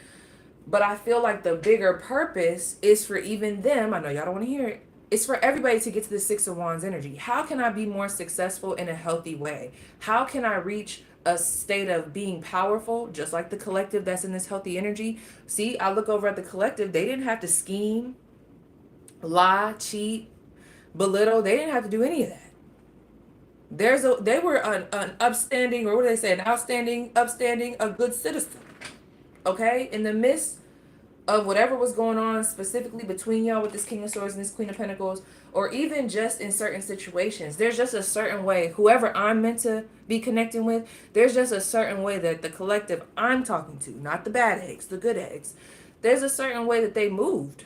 but I feel like the bigger purpose is for even them. I know y'all don't want to hear it. It's for everybody to get to the Six of Wands energy. How can I be more successful in a healthy way? How can I reach a state of being powerful, just like the collective that's in this healthy energy? See, I look over at the collective. They didn't have to scheme, lie, cheat, belittle. They didn't have to do any of that. They were an upstanding, or what do they say, an outstanding, upstanding, a good citizen. Okay, in the midst of whatever was going on specifically between y'all with this King of Swords and this Queen of Pentacles, or even just in certain situations, there's just a certain way, whoever I'm meant to be connecting with, there's just a certain way that the collective I'm talking to, not the bad eggs, the good eggs, there's a certain way that they moved.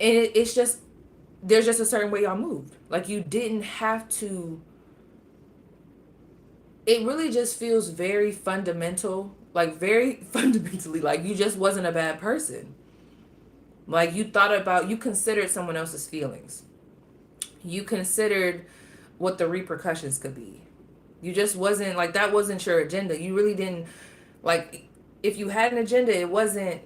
And it's just, there's just a certain way y'all moved. Like, you didn't have to. It really just feels very fundamental, like very fundamentally, like you just wasn't a bad person. Like, you thought about, you considered someone else's feelings. You considered what the repercussions could be. You just wasn't, like, that wasn't your agenda. You really didn't, like, if you had an agenda, it wasn't.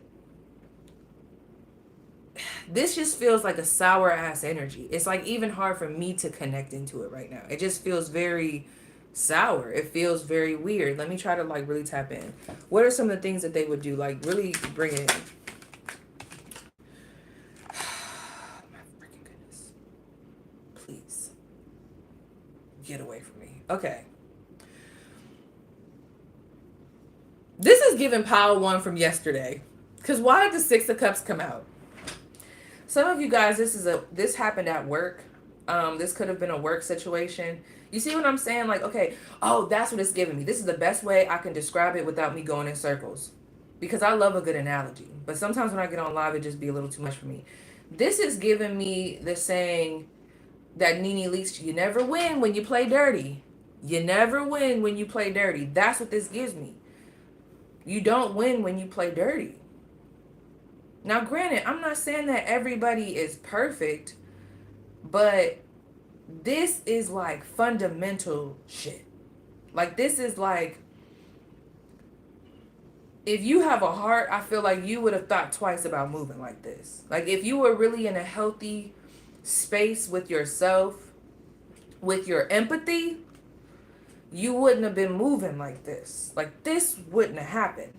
This just feels like a sour ass energy. It's like even hard for me to connect into it right now. It just feels very sour. It feels very weird. Let me try to like really tap in. What are some of the things that they would do? Like, really bring it in. My freaking goodness. Please. Get away from me. Okay. This is giving pile one from yesterday. Because why did the Six of Cups come out? Some of you guys, this happened at work. This could have been a work situation. You see what I'm saying? Like, okay, oh, that's what it's giving me. This is the best way I can describe it without me going in circles. Because I love a good analogy. But sometimes when I get on live, it just be a little too much for me. This is giving me the saying that Nene Leakes, you never win when you play dirty. You never win when you play dirty. That's what this gives me. You don't win when you play dirty. Now, granted, I'm not saying that everybody is perfect, but this is like fundamental shit. Like, this is like, if you have a heart, I feel like you would have thought twice about moving like this. Like, if you were really in a healthy space with yourself, with your empathy, you wouldn't have been moving like this. Like, this wouldn't have happened.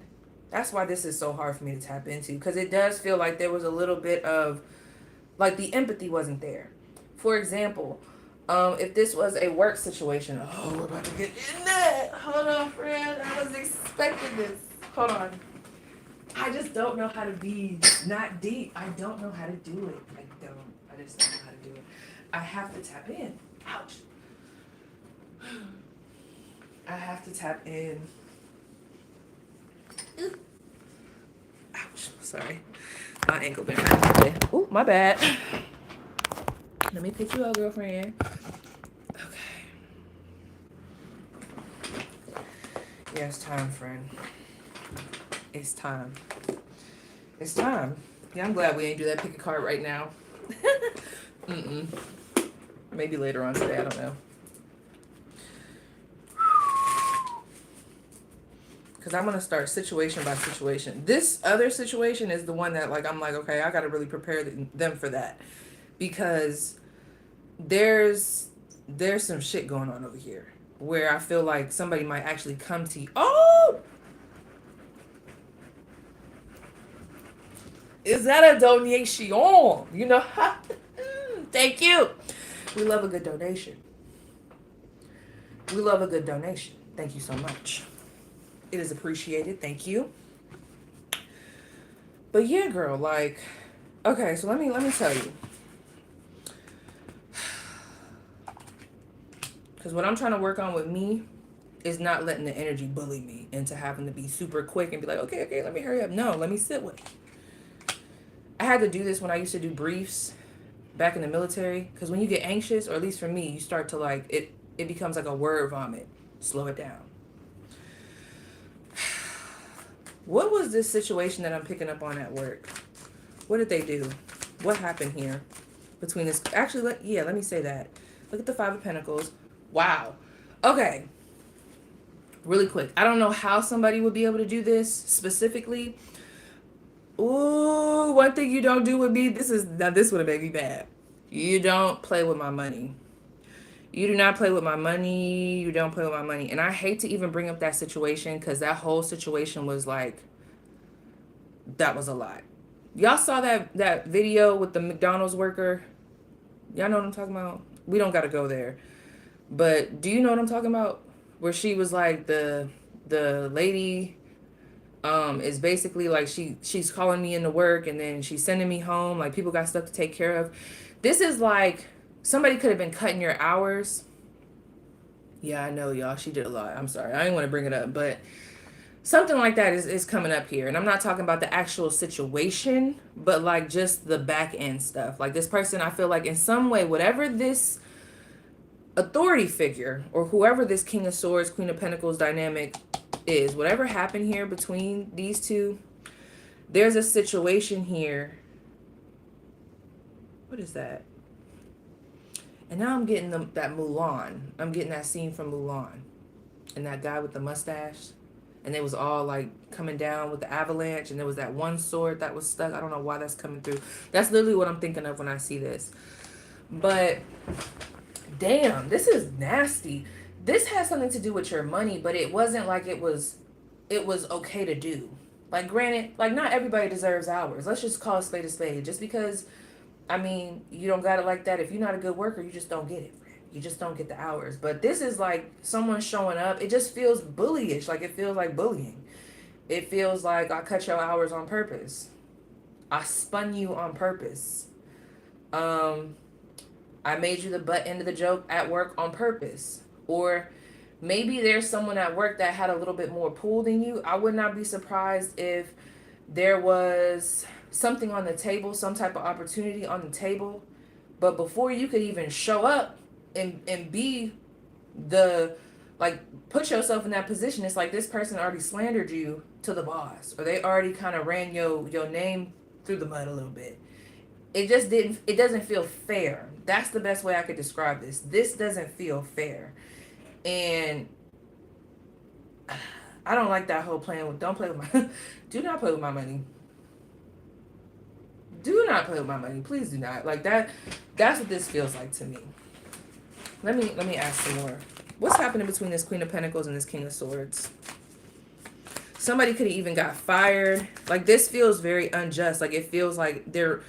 That's why this is so hard for me to tap into, because it does feel like there was a little bit of, like, the empathy wasn't there. For example, if this was a work situation, oh, we're about to get in that. Hold on, friend. I was expecting this. Hold on. I just don't know how to be not deep. I don't know how to do it. I just don't know how to do it. I have to tap in. Ouch. I have to tap in. Ouch. Sorry. My ankle been hurting today. Oh, my bad. Let me pick you up, girlfriend. Okay. Yeah, it's time, friend. It's time. It's time. Yeah, I'm glad we ain't do that pick a card right now. Maybe later on today, I don't know. Because I'm going to start situation by situation. This other situation is the one that, like, I'm like, okay, I got to really prepare them for that. Because there's some shit going on over here where I feel like somebody might actually come to you. Oh! Is that a donation? You know? Thank you. We love a good donation. We love a good donation. Thank you so much. It is appreciated. Thank you. But yeah, girl, like, okay, so let me tell you. Because what I'm trying to work on with me is not letting the energy bully me into having to be super quick and be like, okay, let me hurry up. No, let me sit with it. I had to do this when I used to do briefs back in the military, because when you get anxious, or at least for me, you start to like it becomes like a word vomit. Slow it down. What was this situation that I'm picking up on at work? What did they do? What happened here between this? Actually, let me say that. Look at the Five of Pentacles. Wow. Okay. Really quick. I don't know how somebody would be able to do this specifically. Ooh, one thing you don't do with me. This would have made me bad. You don't play with my money. You do not play with my money. You don't play with my money. And I hate to even bring up that situation, because that whole situation was like, that was a lot. Y'all saw that video with the McDonald's worker? Y'all know what I'm talking about? We don't got to go there. But do you know what I'm talking about? Where she was like, the lady is basically like, she's calling me into work, and then she's sending me home. Like, people got stuff to take care of. This is like, somebody could have been cutting your hours. Yeah, I know, y'all. She did a lot. I'm sorry. I didn't want to bring it up, but something like that is coming up here. And I'm not talking about the actual situation, but like just the back end stuff. Like, this person, I feel like in some way, whatever this authority figure or whoever this King of Swords, Queen of Pentacles dynamic is, whatever happened here between these two, there's a situation here. What is that? And now I'm getting that Mulan. I'm getting that scene from Mulan. And that guy with the mustache. And it was all like coming down with the avalanche. And there was that one sword that was stuck. I don't know why that's coming through. That's literally what I'm thinking of when I see this. But damn, this is nasty. This has something to do with your money, but it wasn't like it was okay to do. Like, granted, like, not everybody deserves hours. Let's just call a spade a spade. Just because, I mean, you don't got it like that. If you're not a good worker, you just don't get it. You just don't get the hours. But this is like someone showing up. It just feels bullyish. Like, it feels like bullying. It feels like I cut your hours on purpose. I spun you on purpose. I made you the butt end of the joke at work on purpose. Or maybe there's someone at work that had a little bit more pull than you. I would not be surprised if there was something on the table, some type of opportunity on the table. But before you could even show up and be the, like, put yourself in that position, it's like this person already slandered you to the boss. Or they already kind of ran your name through the mud a little bit. It doesn't feel fair. That's the best way I could describe this. This doesn't feel fair. And I don't like that whole don't play with my, do not play with my money. Do not play with my money. Please do not. Like, that's what this feels like to me. Let me ask some more. What's happening between this Queen of Pentacles and this King of Swords? Somebody could have even got fired. Like, this feels very unjust. Like, it feels like they're,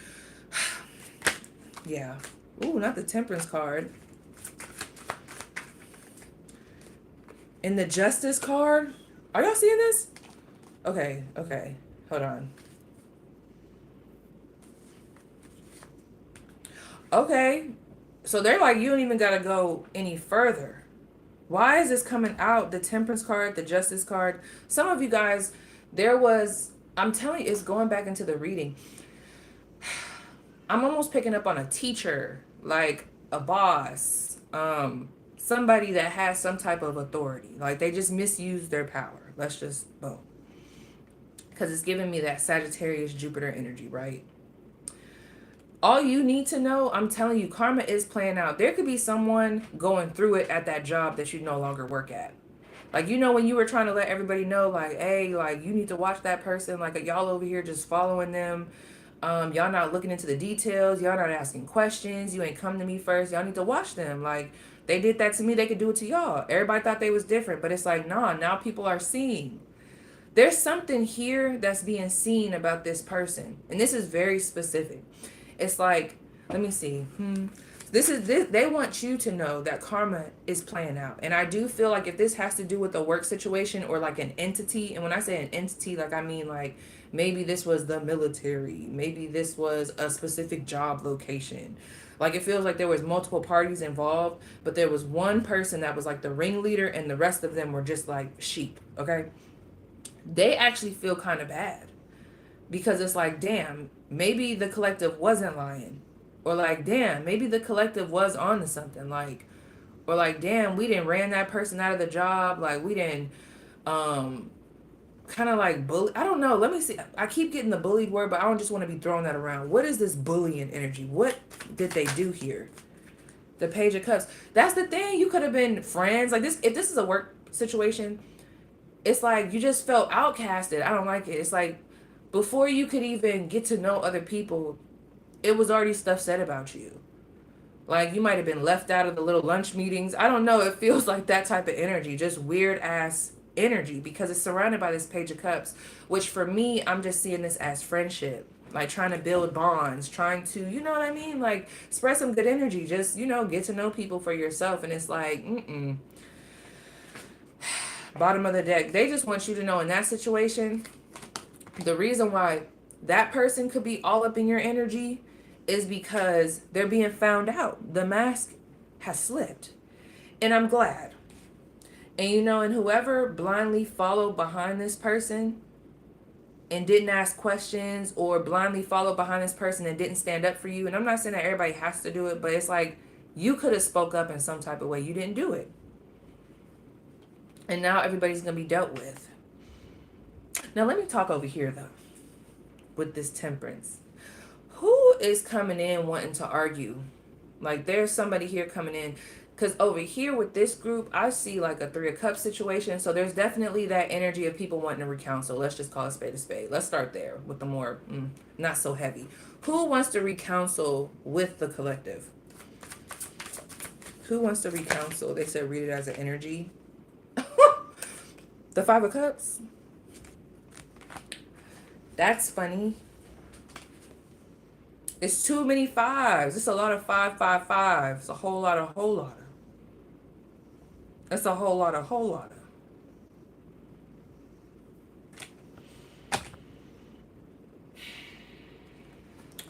yeah. Ooh, not the Temperance card. And the Justice card. Are y'all seeing this? Okay. Hold on. Okay. So they're like, you don't even got to go any further. Why is this coming out? The Temperance card, the Justice card. Some of you guys, I'm telling you, it's going back into the reading. I'm almost picking up on a teacher, like a boss, somebody that has some type of authority. Like, they just misuse their power. Let's just, boom. Because it's giving me that Sagittarius Jupiter energy, right? All you need to know, I'm telling you, karma is playing out. There could be someone going through it at that job that you no longer work at. Like, you know, when you were trying to let everybody know, like, hey, like, you need to watch that person. Like, y'all over here just following them. Y'all not looking into the details. Y'all not asking questions. You ain't come to me first. Y'all need to watch them. Like, they did that to me. They could do it to y'all. Everybody thought they was different. But it's like, nah, now people are seeing. There's something here that's being seen about this person. And this is very specific. It's like, let me see. They want you to know that karma is playing out. And I do feel like if this has to do with a work situation or like an entity, and when I say an entity, like, I mean, like, maybe this was the military, maybe this was a specific job location, Like it feels like there was multiple parties involved, but there was one person that was like the ringleader and the rest of them were just like sheep, okay? They actually feel kind of bad because it's like, damn, maybe the collective wasn't lying. Or like, damn, maybe the collective was on to something. Like, or like, damn, we didn't ran that person out of the job. Like we didn't um kind of like bully. I don't know. Let me see. I keep getting the bullied word, but I don't just want to be throwing that around. What is this bullying energy? What did they do here? The Page of Cups. That's the thing. You could have been friends. Like this, if this is a work situation, it's like you just felt outcasted. I don't like it. It's like before you could even get to know other people, it was already stuff said about you. Like you might have been left out of the little lunch meetings. I don't know. It feels like that type of energy, just weird ass energy because it's surrounded by this Page of Cups, which for me, I'm just seeing this as friendship. Like trying to build bonds, trying to, you know what I mean? Like spread some good energy. Just, you know, get to know people for yourself. And it's like, bottom of the deck. They just want you to know in that situation, the reason why that person could be all up in your energy is because they're being found out. The mask has slipped. And I'm glad. And you know, and whoever blindly followed behind this person and didn't ask questions or blindly followed behind this person and didn't stand up for you. And I'm not saying that everybody has to do it, but it's like you could have spoke up in some type of way. You didn't do it. And now everybody's going to be dealt with. Now let me talk over here though with this Temperance. Who is coming in wanting to argue? Like there's somebody here coming in because over here with this group, I see like a 3 of Cups situation. So there's definitely that energy of people wanting to recounsel. Let's just call a spade a spade. Let's start there with the more not so heavy. Who wants to recounsel with the collective? Who wants to recounsel? They said read it as an energy. The 5 of Cups. That's funny. It's too many fives. It's a lot of 5, 5, 5. It's a whole lot of. That's a whole lot of.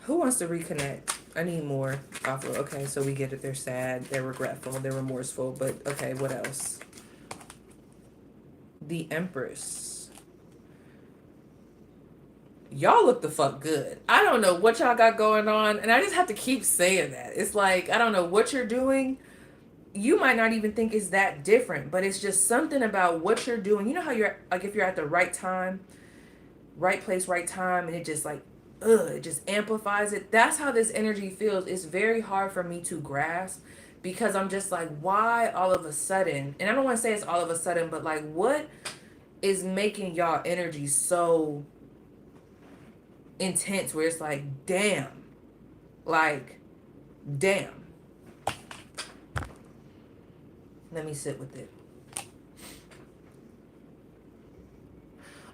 Who wants to reconnect? I need more. Okay, so we get it. They're sad. They're regretful. They're remorseful. But okay, what else? The Empress. Y'all look the fuck good. I don't know what y'all got going on. And I just have to keep saying that. It's like, I don't know what you're doing. You might not even think it's that different, but it's just something about what you're doing. You know how you're like, if you're at the right time, right place, right time, and it just like, it just amplifies it. That's how this energy feels. It's very hard for me to grasp because I'm just like, why all of a sudden? And I don't want to say it's all of a sudden, but like, what is making y'all energy so intense where it's like, damn, like, damn. Let me sit with it.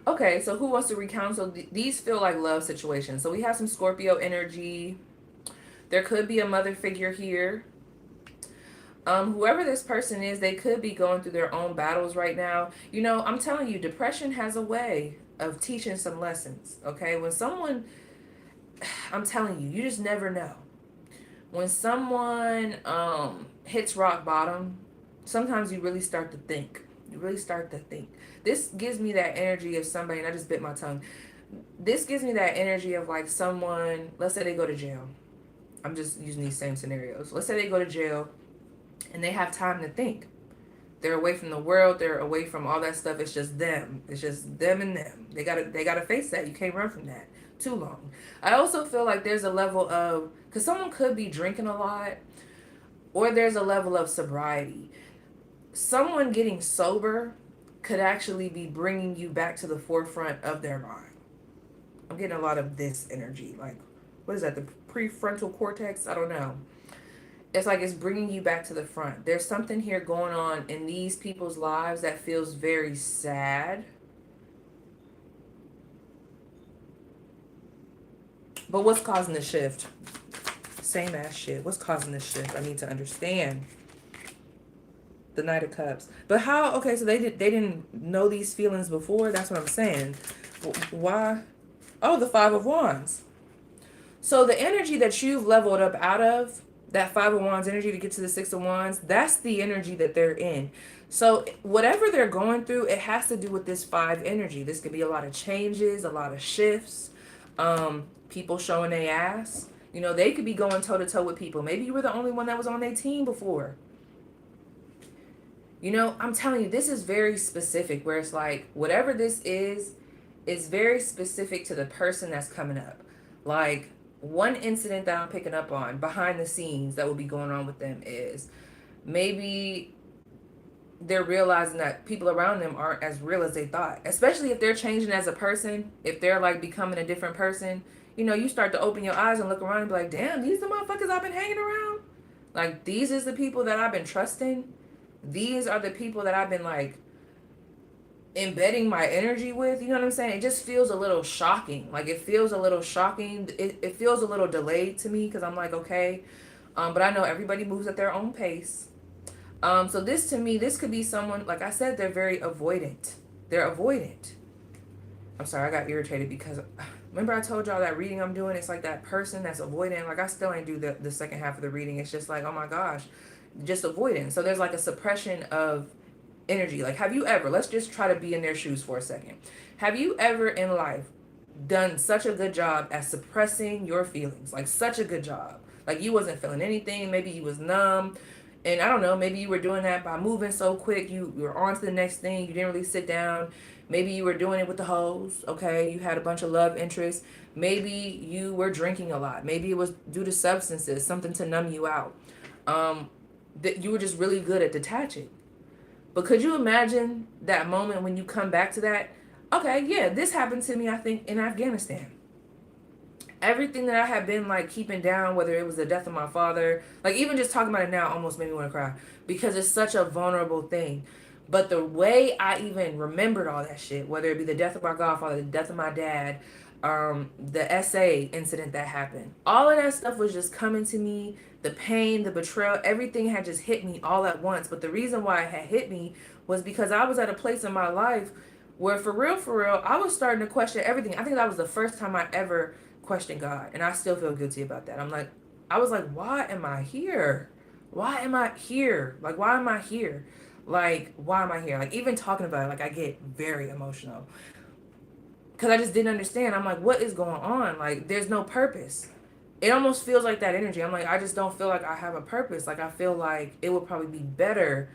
Okay, so who wants to recounsel? These feel like love situations. So we have some Scorpio energy. There could be a mother figure here. Whoever this person is, they could be going through their own battles right now. You know, I'm telling you, depression has a way of teaching some lessons, okay? When someone, I'm telling you, you just never know. When someone hits rock bottom, sometimes you really start to think. You really start to think. This gives me that energy of somebody, and I just bit my tongue. This gives me that energy of like someone, let's say they go to jail. I'm just using these same scenarios. Let's say they go to jail and they have time to think. They're away from the world. They're away from all that stuff. It's just them. It's just them and them. They gotta face that. You can't run from that too long. I also feel like there's a level of, because someone could be drinking a lot, or there's a level of sobriety. Someone getting sober could actually be bringing you back to the forefront of their mind. I'm getting a lot of this energy. Like, what is that? The prefrontal cortex? I don't know. It's like it's bringing you back to the front. There's something here going on in these people's lives that feels very sad. But what's causing the shift? Same ass shit. What's causing this shift? I need to understand. The Knight of Cups. But how? Okay, so they didn't know these feelings before. That's what I'm saying. Why? Oh, the 5 of Wands. So the energy that you've leveled up out of that Five of Wands energy to get to the Six of Wands, that's the energy that they're in. So whatever they're going through, it has to do with this five energy. This could be a lot of changes, a lot of shifts, people showing their ass. You know, they could be going toe to toe with people. Maybe you were the only one that was on their team before. You know, I'm telling you, this is very specific, where it's like, whatever this is very specific to the person that's coming up. Like, one incident that I'm picking up on behind the scenes that will be going on with them is maybe they're realizing that people around them aren't as real as they thought, especially if they're changing as a person. If they're like becoming a different person, you know, you start to open your eyes and look around and be like, damn, these the motherfuckers I've been hanging around. Like, these is the people that I've been trusting. These are the people that I've been like embedding my energy with. You know what I'm saying? It just feels a little shocking. Like, it feels a little shocking. It feels a little delayed to me, because I'm like, okay, but I know everybody moves at their own pace. So this, to me, this could be someone, like I said, they're very avoidant. They're avoidant. I'm sorry, I got irritated because remember I told y'all that reading I'm doing, it's like that person that's avoidant. Like, I still ain't do the second half of the reading. It's just like, oh my gosh, just avoidant. So there's like a suppression of energy. Like, have you ever, let's just try to be in their shoes for a second. Have you ever in life done such a good job at suppressing your feelings? Like, such a good job. Like, you wasn't feeling anything. Maybe you was numb. And I don't know, maybe you were doing that by moving so quick. You were on to the next thing. You didn't really sit down. Maybe you were doing it with the hoes. Okay. You had a bunch of love interests. Maybe you were drinking a lot. Maybe it was due to substances, something to numb you out. That you were just really good at detaching. But could you imagine that moment when you come back to that? Okay, yeah, this happened to me, I think, in Afghanistan. Everything that I had been like keeping down, whether it was the death of my father, like even just talking about it now almost made me want to cry, because it's such a vulnerable thing. But the way I even remembered all that shit, whether it be the death of my godfather, the death of my dad, the SA incident that happened, all of that stuff was just coming to me. The pain, the betrayal, everything had just hit me all at once. But the reason why it had hit me was because I was at a place in my life where, for real, I was starting to question everything. I think that was the first time I ever questioned God, and I still feel guilty about that. I was like, why am I here? Why am I here? Like, why am I here? Like, why am I here? Like, even talking about it, like, I get very emotional because I just didn't understand. I'm like, what is going on? Like, there's no purpose. It almost feels like that energy. I'm like, I just don't feel like I have a purpose. Like, I feel like it would probably be better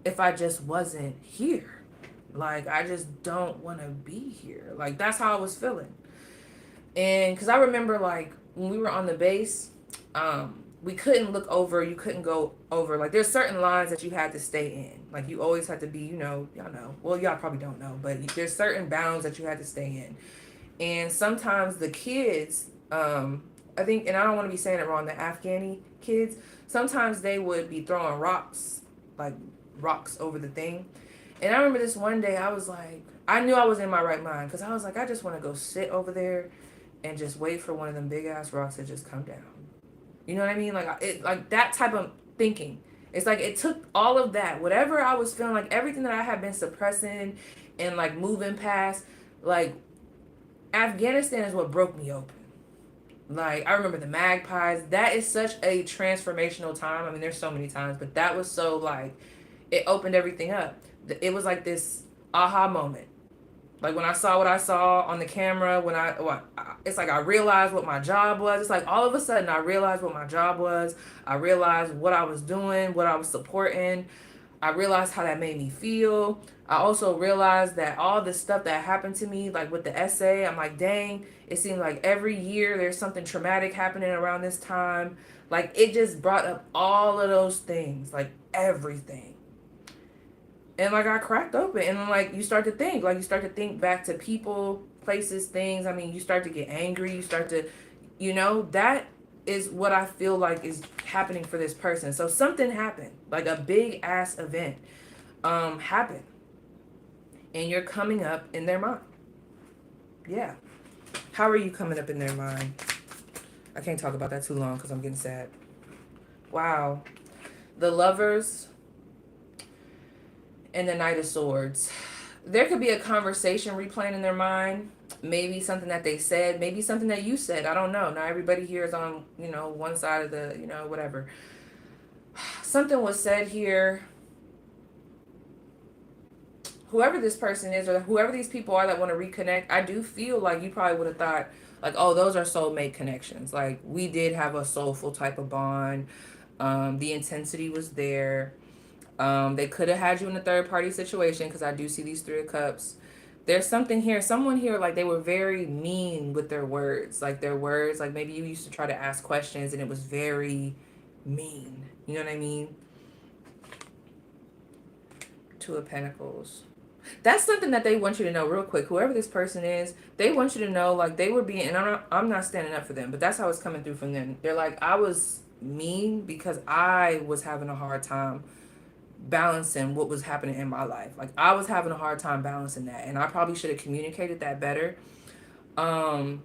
if I just wasn't here. Like, I just don't want to be here. Like, that's how I was feeling. And because I remember, like, when we were on the base, we couldn't look over. You couldn't go over. Like, there's certain lines that you had to stay in. Like, you always had to be, you know, y'all know. Well, y'all probably don't know, but there's certain bounds that you had to stay in. And sometimes the kids, I think, and I don't want to be saying it wrong, the Afghani kids, sometimes they would be throwing rocks, like rocks over the thing. And I remember this one day, I was like, I knew I was in my right mind, because I was like, I just want to go sit over there and just wait for one of them big ass rocks to just come down. You know what I mean? Like that type of thinking. It's like it took all of that, whatever I was feeling, like everything that I had been suppressing and like moving past, like Afghanistan is what broke me open. Like, I remember the magpies. That is such a transformational time. I mean, there's so many times, but that was so like, it opened everything up. It was like this aha moment. Like, when I saw what I saw on the camera, it's like I realized what my job was. It's like all of a sudden I realized what my job was. I realized what I was doing, what I was supporting. I realized how that made me feel. I also realized that all the stuff that happened to me, like with the essay, I'm like, dang, it seemed like every year there's something traumatic happening around this time. Like, it just brought up all of those things, like everything. And like, I cracked open, and like, you start to think back to people, places, things. I mean, you start to get angry. You start to, that is what I feel like is happening for this person. So something happened, like a big ass event happened, and you're coming up in their mind. Yeah. How are you coming up in their mind? I can't talk about that too long because I'm getting sad. Wow. The Lovers and the Knight of Swords. There could be a conversation replaying in their mind. Maybe something that they said, maybe something that you said. I don't know. Not everybody here is on, one side of the, whatever. Something was said here. Whoever this person is, or whoever these people are that want to reconnect, I do feel like you probably would have thought, like, oh, those are soulmate connections. Like, we did have a soulful type of bond. The intensity was there. They could have had you in a third party situation, because I do see these Three of Cups. There's something here, someone here, like, they were very mean with their words. Like, their words, like, maybe you used to try to ask questions and it was very mean. You know what I mean? Two of Pentacles. That's something that they want you to know real quick. Whoever this person is, they want you to know, like, they were being, and I'm not standing up for them, but that's how it's coming through from them. They're like, I was mean because I was having a hard time balancing what was happening in my life. Like, I was having a hard time balancing that, and I probably should have communicated that better. And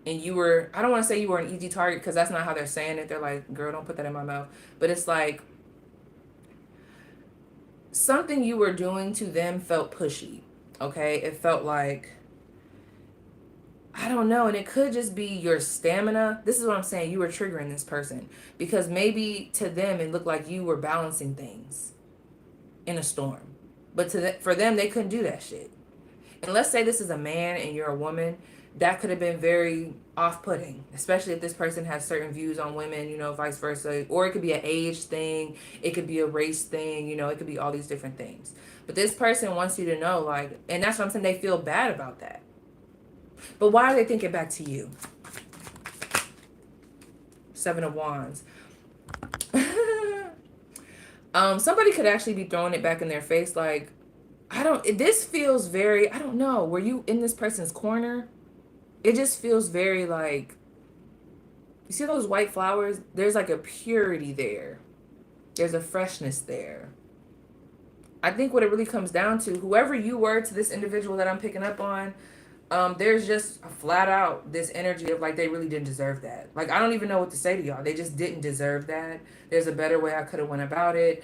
you were, I don't want to say you were an easy target, because that's not how they're saying it. They're like, girl, don't put that in my mouth. But it's like, something you were doing to them felt pushy. Okay, it felt like, I don't know, and it could just be your stamina. This is what I'm saying. You were triggering this person, because maybe to them it looked like you were balancing things in a storm, but for them, they couldn't do that shit. And let's say this is a man and you're a woman, that could have been very off-putting, especially if this person has certain views on women, vice versa. Or it could be an age thing, it could be a race thing, it could be all these different things. But this person wants you to know, like, and that's what I'm saying, they feel bad about that. But why are they thinking back to you? Seven of Wands. Somebody could actually be throwing it back in their face, like, this feels very, I don't know, were you in this person's corner? It just feels very like, you see those white flowers? There's like a purity there. There's a freshness there. I think what it really comes down to, whoever you were to this individual that I'm picking up on, there's just a flat out this energy of like, they really didn't deserve that. Like, I don't even know what to say to y'all. They just didn't deserve that. There's a better way I could have went about it.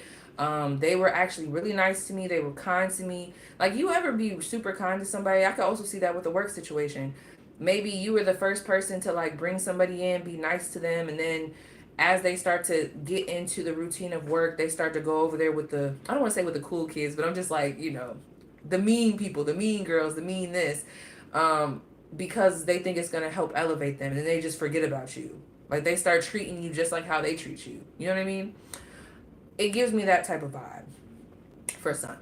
They were actually really nice to me. They were kind to me. Like, you ever be super kind to somebody? I could also see that with the work situation. Maybe you were the first person to like bring somebody in, be nice to them, and then as they start to get into the routine of work, they start to go over there with the, I don't want to say with the cool kids, but I'm just like, the mean people, the mean girls, the mean this, because they think it's going to help elevate them, and then they just forget about you. Like, they start treating you just like how they treat you. You know what I mean? It gives me that type of vibe for Sun.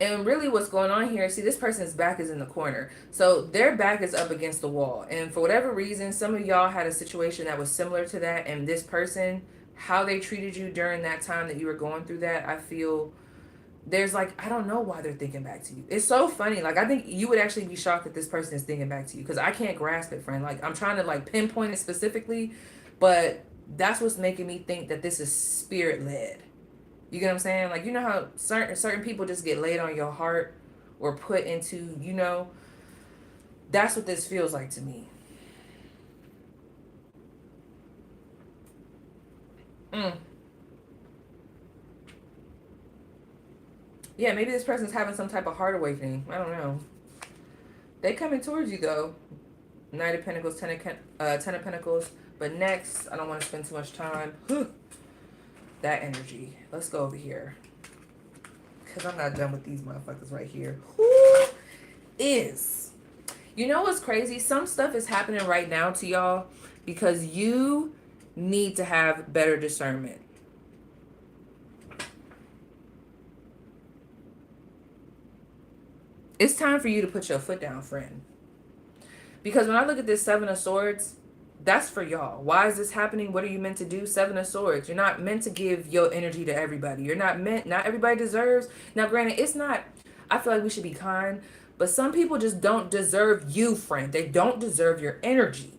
And really what's going on here, see, this person's back is in the corner. So their back is up against the wall. And for whatever reason, some of y'all had a situation that was similar to that. And this person, how they treated you during that time that you were going through that, I feel there's like, I don't know why they're thinking back to you. It's so funny. Like, I think you would actually be shocked that this person is thinking back to you, because I can't grasp it, friend. Like, I'm trying to like pinpoint it specifically, but that's what's making me think that this is spirit led. You get what I'm saying? Like, you know how certain people just get laid on your heart or put into, that's what this feels like to me. Yeah, maybe this person's having some type of heart awakening. I don't know. They coming towards you, though. Knight of Pentacles, Ten of Pentacles. But next, I don't want to spend too much time. That energy. Let's go over here, because I'm not done with these motherfuckers right here. Who is? You know what's crazy? Some stuff is happening right now to y'all because you need to have better discernment. It's time for you to put your foot down, friend. Because when I look at this Seven of Swords, that's for y'all. Why is this happening? What are you meant to do? Seven of Swords. You're not meant to give your energy to everybody. You're not everybody deserves. Now, granted, it's not, I feel like we should be kind, but some people just don't deserve you, friend. They don't deserve your energy.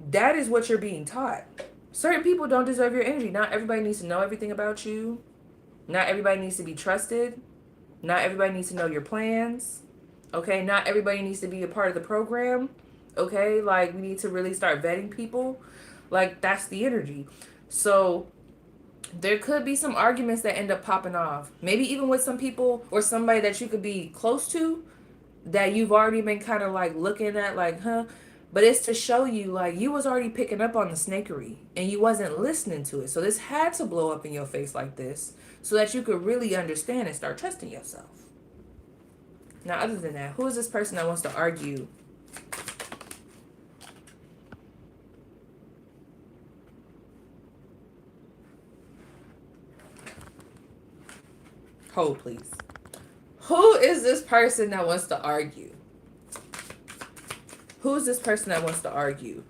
That is what you're being taught. Certain people don't deserve your energy. Not everybody needs to know everything about you. Not everybody needs to be trusted. Not everybody needs to know your plans. Okay, not everybody needs to be a part of the program. Okay, like, we need to really start vetting people. Like, that's the energy. So There could be some arguments that end up popping off. Maybe even with some people or somebody that you could be close to that you've already been kind of like looking at like, huh? But it's to show you like you was already picking up on the snakery and you wasn't listening to it. So this had to blow up in your face like this so that you could really understand and start trusting yourself. Now, other than that, who is this person that wants to argue? Hold, please. Who is this person that wants to argue? Who's this person that wants to argue?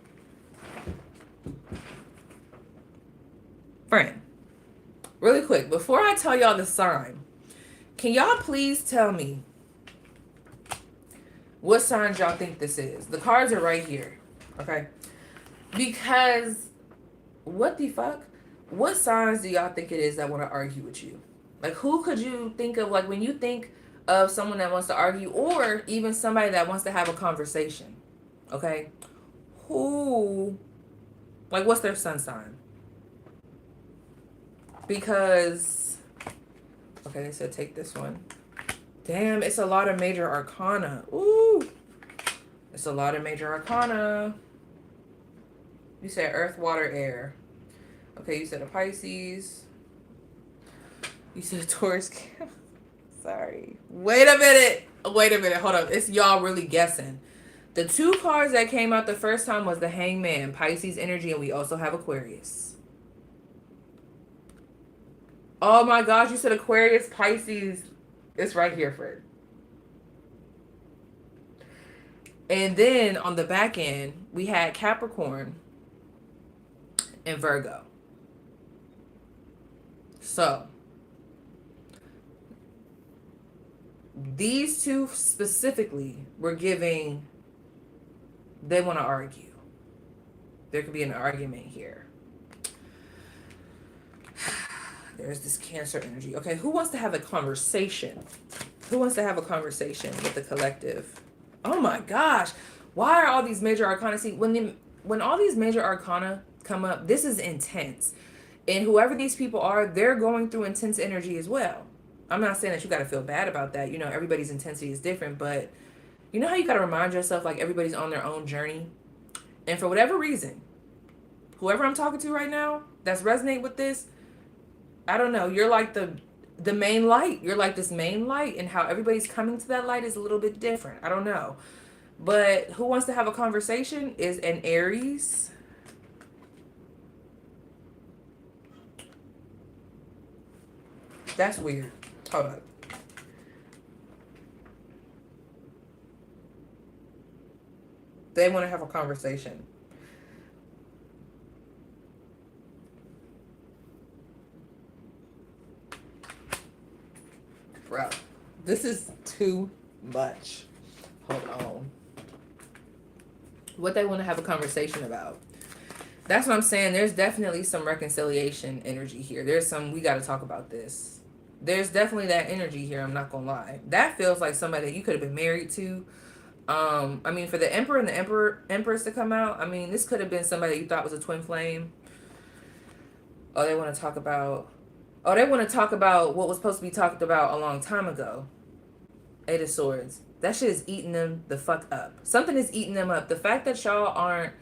Friend, really quick, before I tell y'all the sign, can y'all please tell me what signs y'all think this is? The cards are right here, okay? Because, what the fuck? What signs do y'all think it is that want to argue with you? Like, who could you think of, like, when you think of someone that wants to argue, or even somebody that wants to have a conversation, okay? Who, like, what's their sun sign? Because, okay, they said take this one. Damn, it's a lot of major arcana. Ooh, it's a lot of major arcana. You said earth, water, air. Okay, you said a Pisces. You said a Taurus. Sorry. Wait a minute. Hold up. It's y'all really guessing. The two cards that came out the first time was the Hangman, Pisces energy, and we also have Aquarius. Oh my gosh, you said Aquarius, Pisces. It's right here, Fred. And then on the back end, we had Capricorn and Virgo. So, these two specifically were giving, they want to argue. There could be an argument here. There's this Cancer energy. Okay, who wants to have a conversation? Who wants to have a conversation with the collective? Oh my gosh. Why are all these major arcana? See, when all these major arcana come up, this is intense. And whoever these people are, they're going through intense energy as well. I'm not saying that you got to feel bad about that. You know, everybody's intensity is different, but you know how you got to remind yourself like everybody's on their own journey? And for whatever reason, whoever I'm talking to right now that's resonating with this, I don't know, you're like the main light. You're like this main light, and how everybody's coming to that light is a little bit different. I don't know. But who wants to have a conversation is an Aries. That's weird. Hold up. They want to have a conversation. Bro, this is too much. Hold on. What they want to have a conversation about. That's what I'm saying. There's definitely some reconciliation energy here. There's some, we got to talk about this. There's definitely that energy here. I'm not going to lie. That feels like somebody that you could have been married to. I mean, for the Emperor and the Empress to come out, I mean, this could have been somebody that you thought was a twin flame. Oh, they want to talk about, what was supposed to be talked about a long time ago. Eight of Swords. That shit is eating them the fuck up. Something is eating them up. The fact that y'all aren't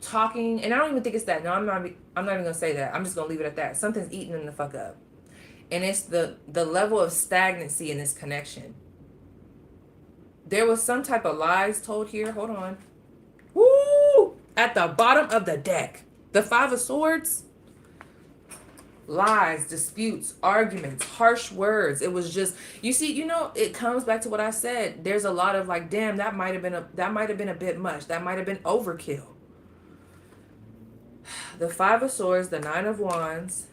talking, and I don't even think it's that. No, I'm not even gonna say that. I'm just gonna leave it at that. Something's eating them the fuck up. And it's the level of stagnancy in this connection. There was some type of lies told here. Hold on. Woo! At the bottom of the deck. The Five of Swords. Lies, disputes, arguments, harsh words. It was just, you see, you know, it comes back to what I said. There's a lot of like, damn, that might have been a bit much. That might have been overkill. The Five of Swords, the Nine of Wands.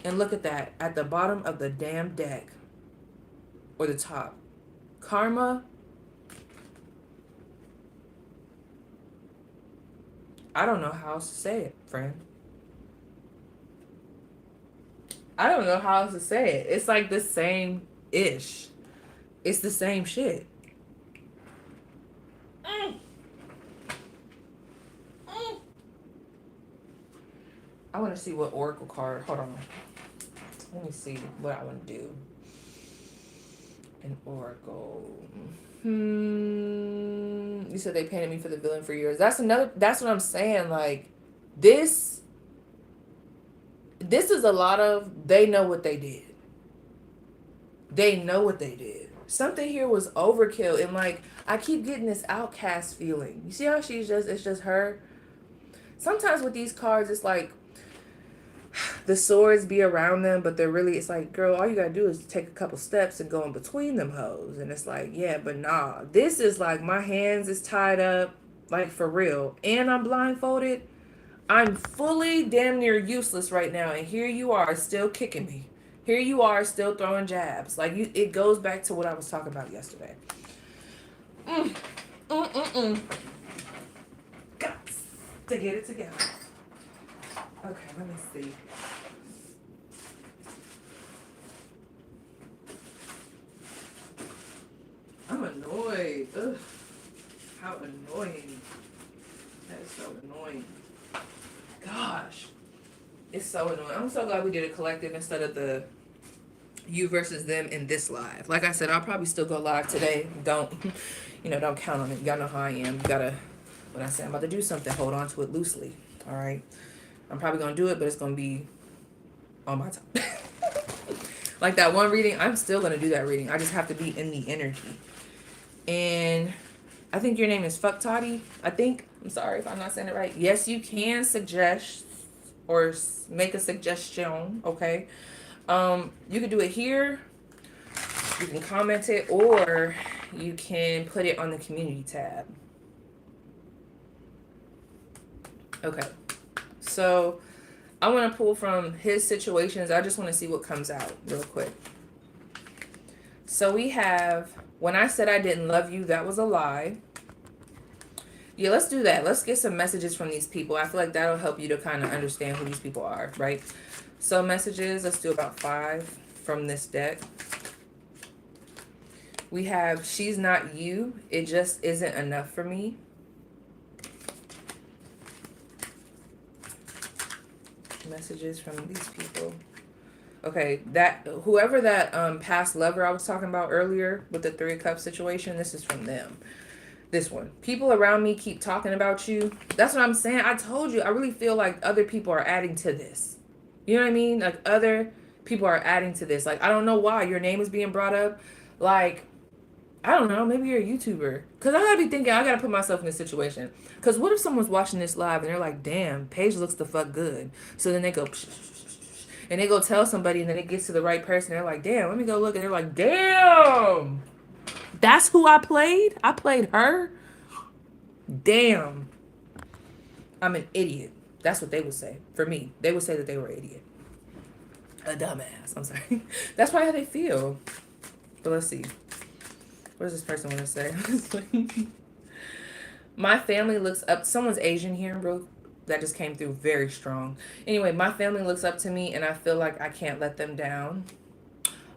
And look at that. At the bottom of the damn deck. Or the top. Karma. I don't know how else to say it, friend. I don't know how else to say it. It's like the same-ish. It's the same shit. I want to see what Oracle card. Hold on. Let me see what I want to do. An Oracle. You said they painted me for the villain for years. That's what I'm saying. Like, this is a lot of, they know what they did. They know what they did. Something here was overkill. And like, I keep getting this outcast feeling. You see how it's just her? Sometimes with these cards, it's like, the swords be around them, but it's like, girl, all you gotta do is take a couple steps and go in between them hoes. And it's like, yeah, but nah. This is like, my hands is tied up, like for real. And I'm blindfolded. I'm fully damn near useless right now. And here you are still kicking me. Here you are still throwing jabs. Like, it goes back to what I was talking about yesterday. Got to get it together. Okay, let me see. I'm annoyed. Ugh. How annoying. That is so annoying. Gosh. It's so annoying. I'm so glad we did a collective instead of the you versus them in this live. Like I said, I'll probably still go live today. Don't count on it. Y'all know how I am. You gotta, when I say I'm about to do something, hold on to it loosely. All right? I'm probably going to do it, but it's going to be on my time. Like that one reading, I'm still going to do that reading. I just have to be in the energy. And I think your name is Fuck Toddy. I'm sorry if I'm not saying it right. Yes, you can suggest or make a suggestion, okay? You can do it here. You can comment it, or you can put it on the community tab. Okay. So I want to pull from his situations. I just want to see what comes out real quick. So we have, when I said I didn't love you, that was a lie. Yeah, let's do that. Let's get some messages from these people. I feel like that'll help you to kind of understand who these people are, right? So messages, let's do about 5 from this deck. We have, she's not you. It just isn't enough for me. Messages from these people. Okay, whoever that past lover I was talking about earlier with the 3 of Cups situation, this is from them. This one. People around me keep talking about you. That's what I'm saying. I told you, I really feel like other people are adding to this. You know what I mean? Like, other people are adding to this. Like, I don't know why your name is being brought up. Like, I don't know. Maybe you're a YouTuber. Because I gotta be thinking, I gotta put myself in this situation. Because what if someone's watching this live and they're like, damn, Paige looks the fuck good. So then they go, psh, psh, psh, psh, and they go tell somebody, and then it gets to the right person. They're like, damn, let me go look. And they're like, damn, that's who I played? I played her? Damn. I'm an idiot. That's what they would say. For me, they would say that they were an idiot. A dumbass. I'm sorry. That's probably how they feel. But let's see. What does this person want to say? My family looks up. Someone's Asian here, bro. That just came through very strong. Anyway, my family looks up to me, and I feel like I can't let them down.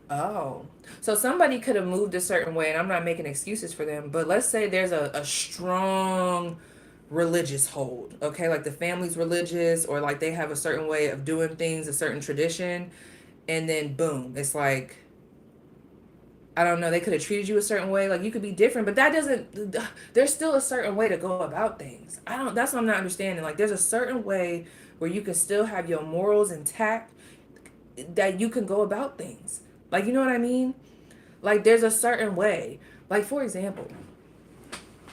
Oh. So somebody could have moved a certain way, and I'm not making excuses for them. But let's say there's a strong religious hold. Okay? Like the family's religious, or like they have a certain way of doing things, a certain tradition. And then, boom. It's like, I don't know, they could have treated you a certain way. Like, you could be different, but that doesn't, there's still a certain way to go about things. That's what I'm not understanding. Like, there's a certain way where you can still have your morals intact, that you can go about things. Like, you know what I mean? Like, there's a certain way. Like, for example,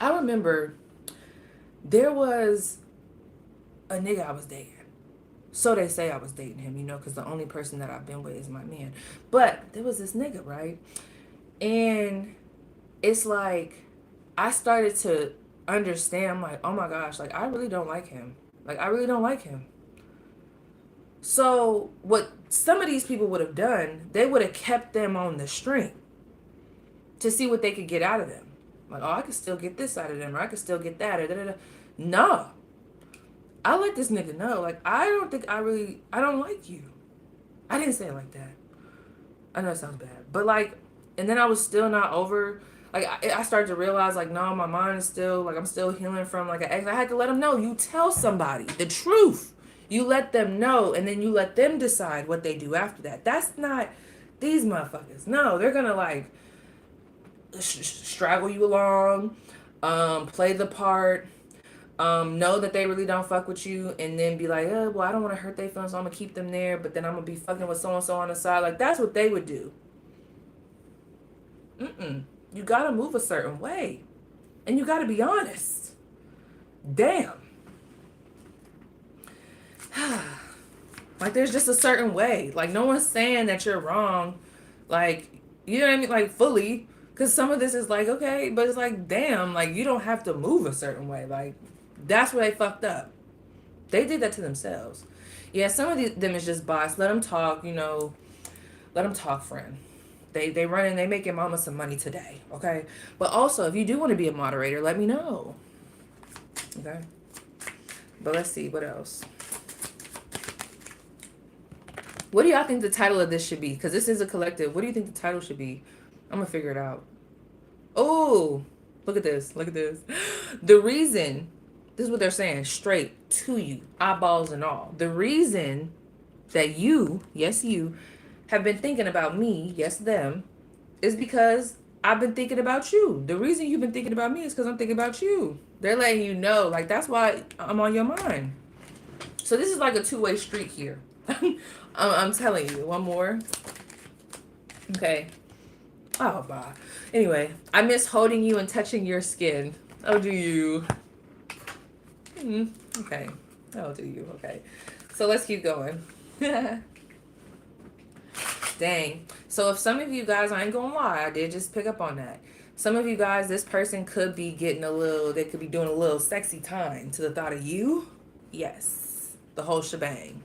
I remember there was a nigga I was dating. So they say I was dating him, because the only person that I've been with is my man. But there was this nigga, right? And it's like, I started to understand, I'm like, oh my gosh, like, I really don't like him. Like, I really don't like him. So what some of these people would have done, they would have kept them on the string to see what they could get out of them. Like, oh, I could still get this out of them, or I could still get that, or da-da-da. No. I let this nigga know, like, I don't like you. I didn't say it like that. I know it sounds bad. But, like, and then I was still not over. Like, I started to realize, like, no, my mind is still, like, I'm still healing from, like, an ex. I had to let him know, you tell somebody the truth. You let them know, and then you let them decide what they do after that. That's not these motherfuckers. No, they're gonna like straggle you along, play the part, know that they really don't fuck with you, and then be like, oh, well, I don't want to hurt their feelings, so I'm gonna keep them there, but then I'm gonna be fucking with so and so on the side. Like, that's what they would do. You gotta move a certain way, and you gotta be honest. Damn. Like, there's just a certain way. Like, no one's saying that you're wrong. Like, you know what I mean? Like, fully. Because some of this is like, okay, but it's like, damn, like, you don't have to move a certain way. Like, that's where they fucked up. They did that to themselves. Yeah, some of them is just bots. Let them talk, you know. Let them talk, friend. They running, they making mama some money today, okay? But also, if you do want to be a moderator, let me know. Okay? But let's see, what else? What do y'all think the title of this should be? Because this is a collective. What do you think the title should be? I'm going to figure it out. Oh, look at this. Look at this. The reason, this is what they're saying, straight to you, eyeballs and all. The reason that you, yes, you, have been thinking about me, yes, them, is because I've been thinking about you. The reason you've been thinking about me is because I'm thinking about you. They're letting you know, like, that's why I'm on your mind. So this is like a two-way street here. I'm telling you. One more. Okay. Oh, bye. Anyway, I miss holding you and touching your skin. Oh, do you? Okay. Oh, do you? Okay. So let's keep going. Dang. So if some of you guys, I ain't gonna lie, I did just pick up on that. Some of you guys, this person could be getting a little, they could be doing a little sexy time to the thought of you. Yes. The whole shebang.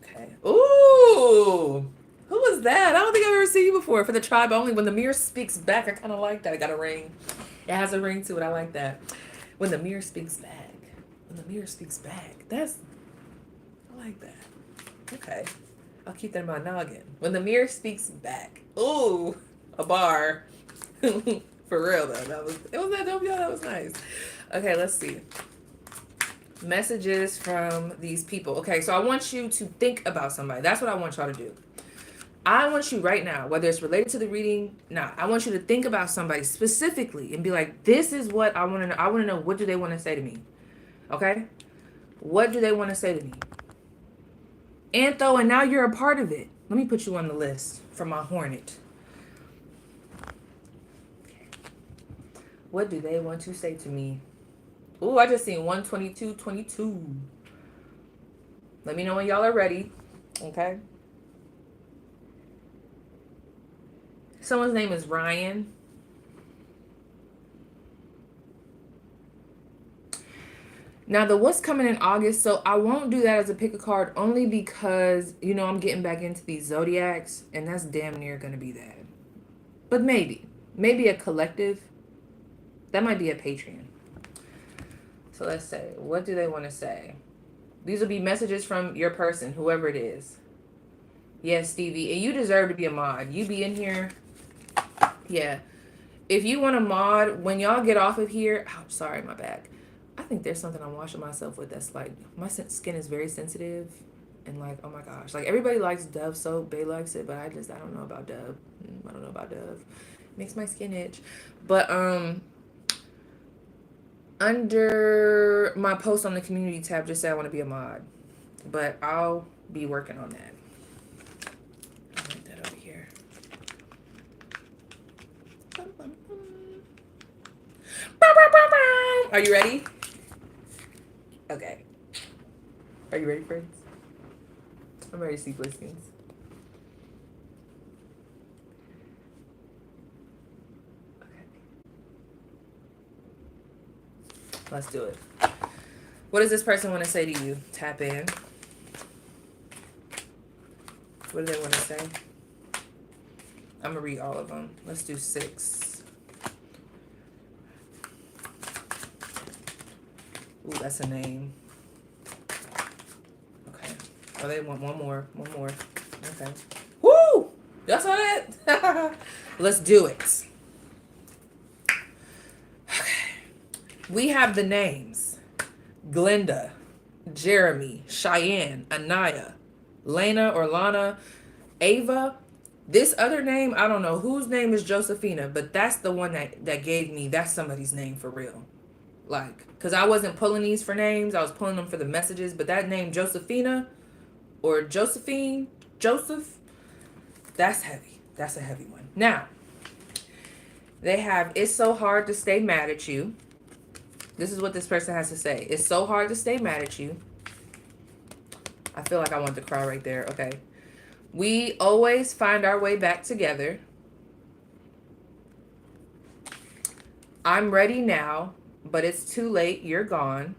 Okay. Ooh. Who was that? I don't think I've ever seen you before. For the tribe only. When the mirror speaks back, I kind of like that. I got a ring. It has a ring to it. I like that. When the mirror speaks back. When the mirror speaks back. I like that. Okay. I'll keep that in my noggin. When the mirror speaks back. Ooh. A bar. For real though. It was that dope, y'all. That was nice. Okay, let's see. Messages from these people. Okay, so I want you to think about somebody. That's what I want y'all to do. I want you right now, whether it's related to the reading, I want you to think about somebody specifically and be like, this is what I want to know. I want to know, what do they want to say to me? Okay? What do they want to say to me? And now you're a part of it. Let me put you on the list for my Hornet. Okay. What do they want to say to me? Ooh, I just seen 12222. Let me know when y'all are ready. Okay? Someone's name is Ryan. Now, the what's coming in August, so I won't do that as a pick a card only because, you know, I'm getting back into these zodiacs, and that's damn near going to be that. But maybe a collective. That might be a Patreon. So let's say, what do they want to say? These will be messages from your person, whoever it is. Yes, Stevie, and you deserve to be a mod. You be in here. Yeah. If you want a mod, when y'all get off of here, oh, sorry, my back. I think there's something I'm washing myself with that's like, my skin is very sensitive. And like, oh my gosh. Like, everybody likes Dove soap. Bae likes it, but I don't know about Dove. I don't know about Dove. It makes my skin itch. But, under my post on the community tab, just say I want to be a mod. But I'll be working on that. I'll put that over here. Are you ready? Okay. Are you ready, friends? I'm ready to see blessings. Okay. Let's do it. What does this person want to say to you? Tap in. What do they want to say? I'm going to read all of them. Let's do 6. Ooh, that's a name. Okay. Oh, they want one more. Okay. Woo! That's all that. Let's do it. Okay. We have the names: Glenda, Jeremy, Cheyenne, Anaya, Lena or Lana, Ava. This other name, I don't know whose name is Josephina, but that's the one that gave me, that's somebody's name for real. Like, because I wasn't pulling these for names, I was pulling them for the messages, but that name Josephina or Josephine, Joseph, that's heavy. That's a heavy one. Now, they have, it's so hard to stay mad at you. This is what this person has to say. It's so hard to stay mad at you. I feel like I want to cry right there. Okay. We always find our way back together. I'm ready now, but it's too late. You're gone.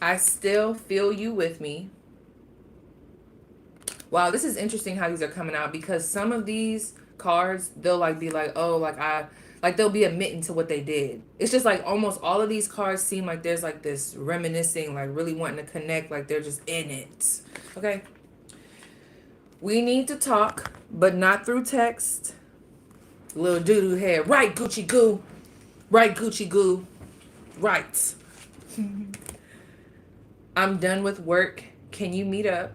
I still feel you with me. Wow, this is interesting how these are coming out, because some of these cards, they'll like be like, oh, like they'll be admitting to what they did. It's just like almost all of these cards seem like there's like this reminiscing, like really wanting to connect, like they're just in it. Okay. We need to talk, but not through text. Little doo-doo head. Right, Gucci Goo. Right, Gucci Goo. Right. I'm done with work. Can you meet up?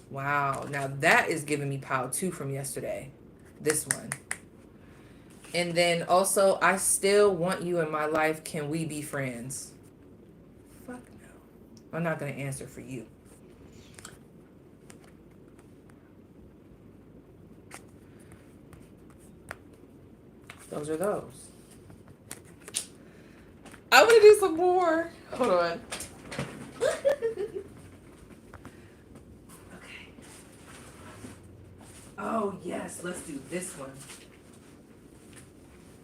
Wow. Now that is giving me pile 2 from yesterday. This one. And then also, I still want you in my life. Can we be friends? Fuck no. I'm not going to answer for you. Those are those. I want to do some more. Hold on. Okay. Oh, yes. Let's do this one.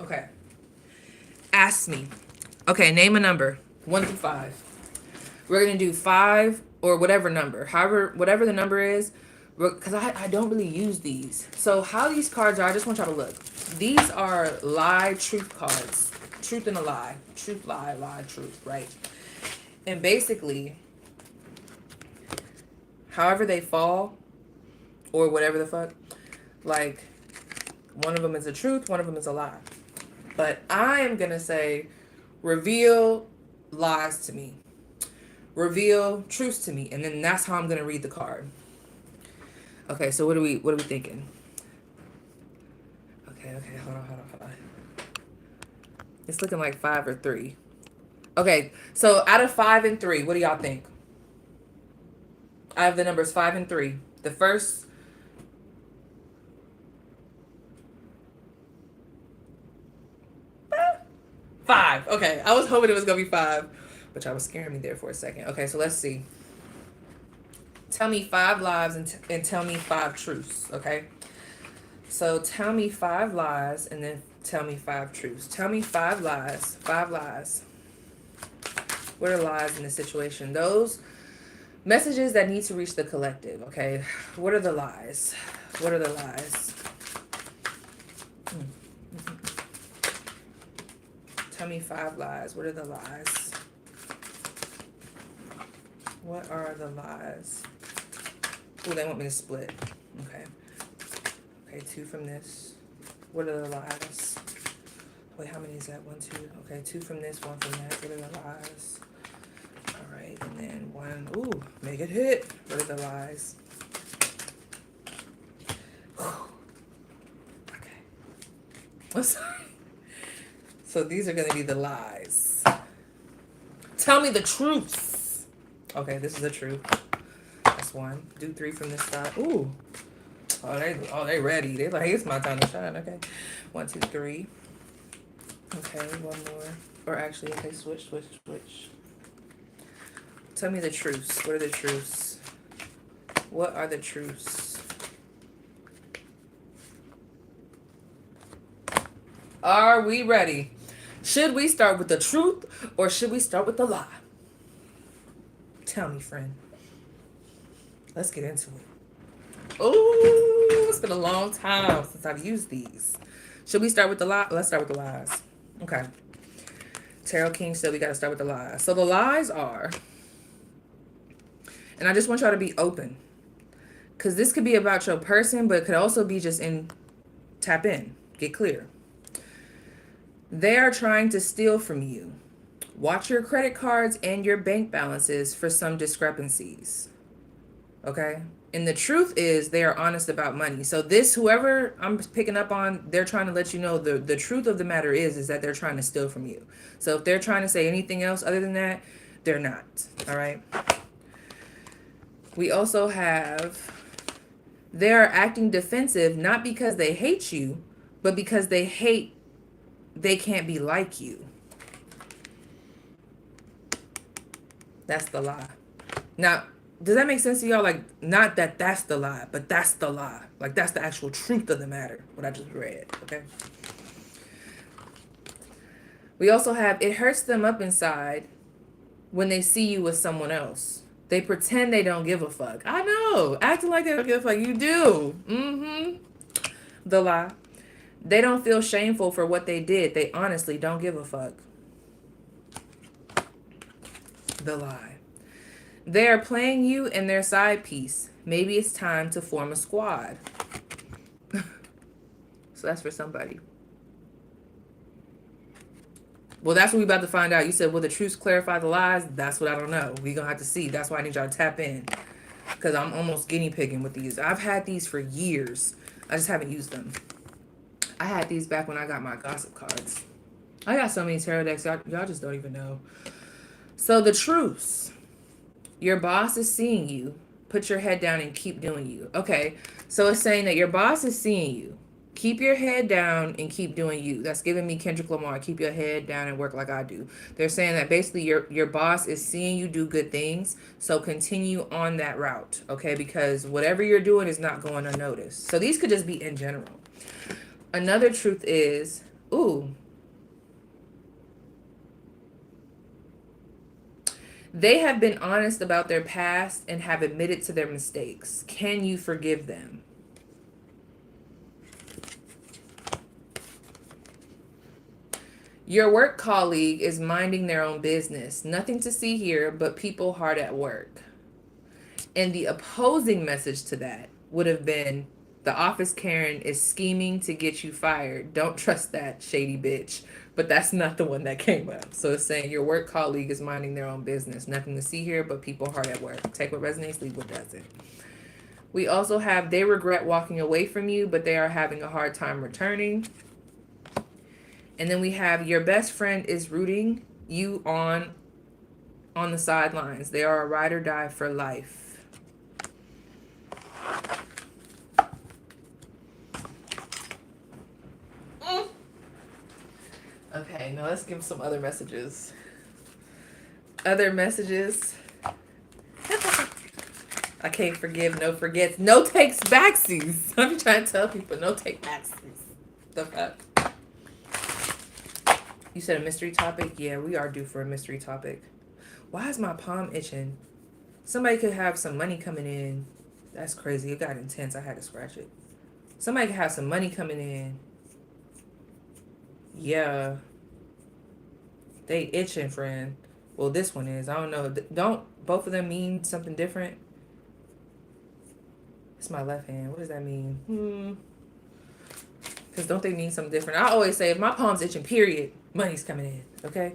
Okay. Ask me. Okay, name a number. 1 through 5. We're going to do 5 or whatever number. However, whatever the number is, because I don't really use these. So how these cards are, I just want y'all to look. These are lie, truth cards. Truth and a lie. Truth, lie, lie, truth, right? And basically, however they fall, or whatever the fuck, like, one of them is a truth, one of them is a lie. But I am going to say, reveal lies to me. Reveal truths to me. And then that's how I'm going to read the card. Okay, so what are we thinking? Okay, hold on. It's looking like 5 or 3. Okay, so out of 5 and 3, what do y'all think? I have the numbers 5 and 3. The first... 5. Okay, I was hoping it was going to be 5, but y'all was scaring me there for a second. Okay, so let's see. Tell me 5 lies and tell me 5 truths, okay? So tell me 5 lies and then tell me 5 truths. Tell me 5 lies. 5 lies. What are lies in the situation? Those messages that need to reach the collective, okay? What are the lies? What are the lies? Tell me 5 lies. What are the lies? What are the lies? Oh, they want me to split. Okay. Okay, 2 from this. What are the lies? Wait, how many is that? 1, 2. Okay, 2 from this, 1 from that. What are the lies? All right, and then 1. Ooh, make it hit. What are the lies? Okay. I'm sorry. So these are going to be the lies. Tell me the truths. Okay, this is the truth. That's 1. Do 3 from this side. Ooh. Oh, they ready. They like, it's my time to shine. Okay. 1, 2, 3. Okay, 1 more. Or actually, okay, switch. Tell me the truths. What are the truths? What are the truths? Are we ready? Should we start with the truth or should we start with the lie? Tell me, friend. Let's get into it. Oh, it's been a long time since I've used these. Should we start with the lie? Let's start with the lies. Okay. Tarot King said we got to start with the lies. So the lies are, and I just want y'all to be open, because this could be about your person, but it could also be just tap in. Get clear. They are trying to steal from you. Watch your credit cards and your bank balances for some discrepancies. Okay? And the truth is they are honest about money. So this, whoever I'm picking up on, they're trying to let you know the truth of the matter is that they're trying to steal from you. So if they're trying to say anything else other than that, they're not. All right? We also have they are acting defensive not because they hate you, but because they hate they can't be like you. That's the lie. Now, does that make sense to y'all? Like, not that that's the lie, but that's the lie. Like, that's the actual truth of the matter, what I just read, okay? We also have, it hurts them up inside when they see you with someone else. They pretend they don't give a fuck. I know. Acting like they don't give a fuck. You do. Mm-hmm. The lie. They don't feel shameful for what they did. They honestly don't give a fuck. The lie. They are playing you in their side piece. Maybe it's time to form a squad. So that's for somebody. Well, that's what we about to find out. You said, will the truth clarify the lies? That's what I don't know. We're going to have to see. That's why I need y'all to tap in. Because I'm almost guinea pigging with these. I've had these for years. I just haven't used them. I had these back when I got my gossip cards. I got so many tarot decks. Y'all just don't even know. So the truths. Your boss is seeing you. Put your head down and keep doing you. Okay. So it's saying that your boss is seeing you. Keep your head down and keep doing you. That's giving me Kendrick Lamar. Keep your head down and work like I do. They're saying that basically your boss is seeing you do good things. So continue on that route. Okay. Because whatever you're doing is not going unnoticed. So these could just be in general. Another truth is, they have been honest about their past and have admitted to their mistakes. Can you forgive them? Your work colleague is minding their own business. Nothing to see here, but people hard at work. And the opposing message to that would have been, the office Karen is scheming to get you fired. Don't trust that shady bitch. But that's not the one that came up. So it's saying your work colleague is minding their own business. Nothing to see here, but people hard at work. Take what resonates, leave what doesn't. We also have, they regret walking away from you, but they are having a hard time returning. And then we have, your best friend is rooting you on the sidelines. They are a ride or die for life. Okay, now let's give some other messages. Other messages. I can't forgive, no forgets, no takes backsies. I'm trying to tell people, no take backsies. The fuck? You said a mystery topic? Yeah, we are due for a mystery topic. Why is my palm itching? Somebody could have some money coming in. That's crazy. It got intense. I had to scratch it. Somebody could have some money coming in. Yeah. They itching, friend. Well, this one is. I don't know. Don't both of them mean something different? It's my left hand. What does that mean? Because don't they mean something different? I always say, if my palm's itching, period, money's coming in. Okay?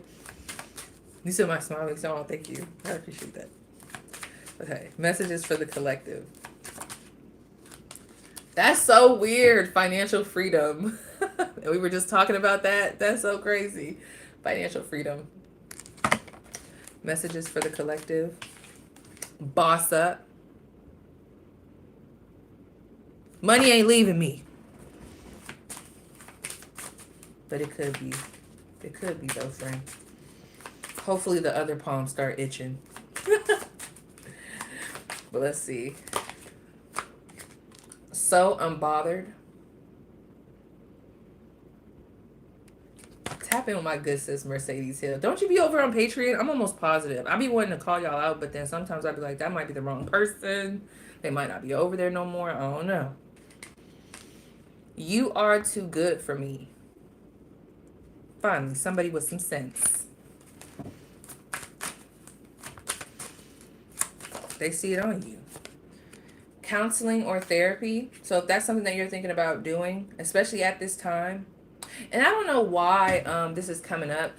You see my smiling song. Thank you. I appreciate that. Okay. Messages for the collective. That's so weird. Financial freedom. We were just talking about that. That's so crazy. Financial freedom. Messages for the collective. Boss up. Money ain't leaving me. But it could be. It could be though, friend. Hopefully the other palms start itching. But let's see. So unbothered. Tap in with my good sis Mercedes Hill. Don't you be over on Patreon? I'm almost positive. I be wanting to call y'all out, but then sometimes I'd be like, that might be the wrong person. They might not be over there no more. I don't know. You are too good for me. Finally, somebody with some sense. They see it on you. counseling or therapy. So if that's something that you're thinking about doing, especially at this time, and I don't know why this is coming up.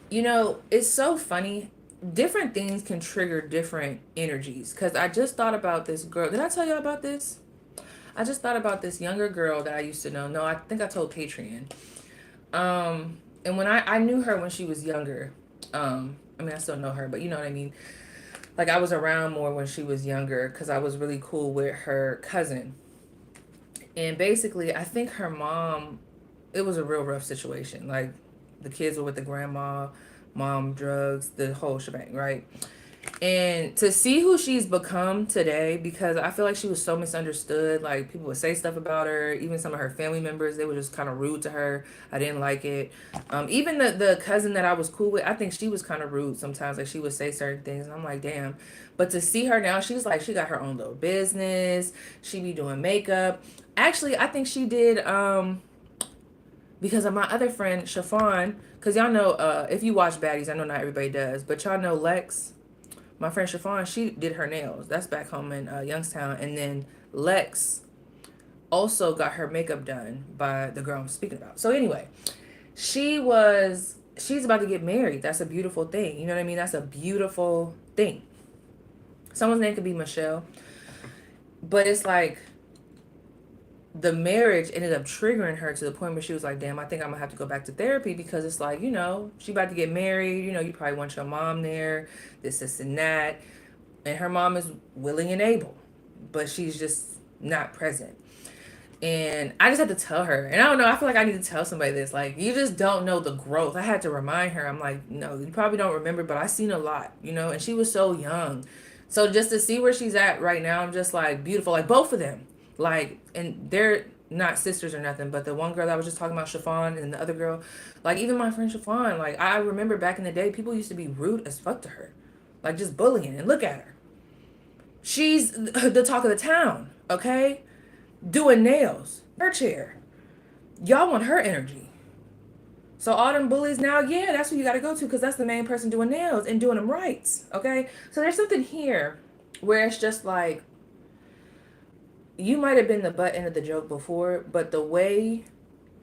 You know, it's so funny. Different things can trigger different energies. Because I just thought about this girl. Did I tell y'all about this? I just thought about this younger girl that I used to know. No, I think I told Patreon. And when I knew her when she was younger. I mean, I still know her, but you know what I mean. Like I was around more when she was younger because I was really cool with her cousin. And basically, I think her mom, it was a real rough situation. Like the kids were with the grandma, mom, drugs, the whole shebang, right? And to see who she's become today, because I feel like she was so misunderstood. Like people would say stuff about her, even some of her family members, they were just kind of rude to her. I didn't like it. Even the cousin that I was cool with, I think she was kind of rude sometimes. Like she would say certain things, and I'm like, damn. But to see her now, she's like, she got her own little business. She be doing makeup. Actually, I think she did. Because of my other friend Chiffon, because y'all know, if you watch Baddies, I know not everybody does, but y'all know Lex. My friend Chiffon, she did her nails. That's back home in Youngstown. And then Lex also got her makeup done by the girl I'm speaking about. So anyway, she's about to get married. That's a beautiful thing. You know what I mean? That's a beautiful thing. Someone's name could be Michelle. But it's like the marriage ended up triggering her to the point where she was like, damn, I think I'm gonna have to go back to therapy because it's like, you know, she about to get married, you know, you probably want your mom there, this and that. And her mom is willing and able, but she's just not present. And I just had to tell her. And I don't know, I feel like I need to tell somebody this. Like, you just don't know the growth. I had to remind her. I'm like, no, you probably don't remember, but I seen a lot, you know, and she was so young. So just to see where she's at right now, I'm just like, beautiful. Like, both of them. Like, and they're not sisters or nothing, but the one girl that I was just talking about, Chiffon, and the other girl, like, even my friend Chiffon, like, I remember back in the day, people used to be rude as fuck to her. Like, just bullying. And look at her. She's the talk of the town, okay? Doing nails. Her chair. Y'all want her energy. So all them bullies now, yeah, that's who you got to go to because that's the main person doing nails and doing them right, okay? So there's something here where it's just like, you might have been the butt end of the joke before, but the way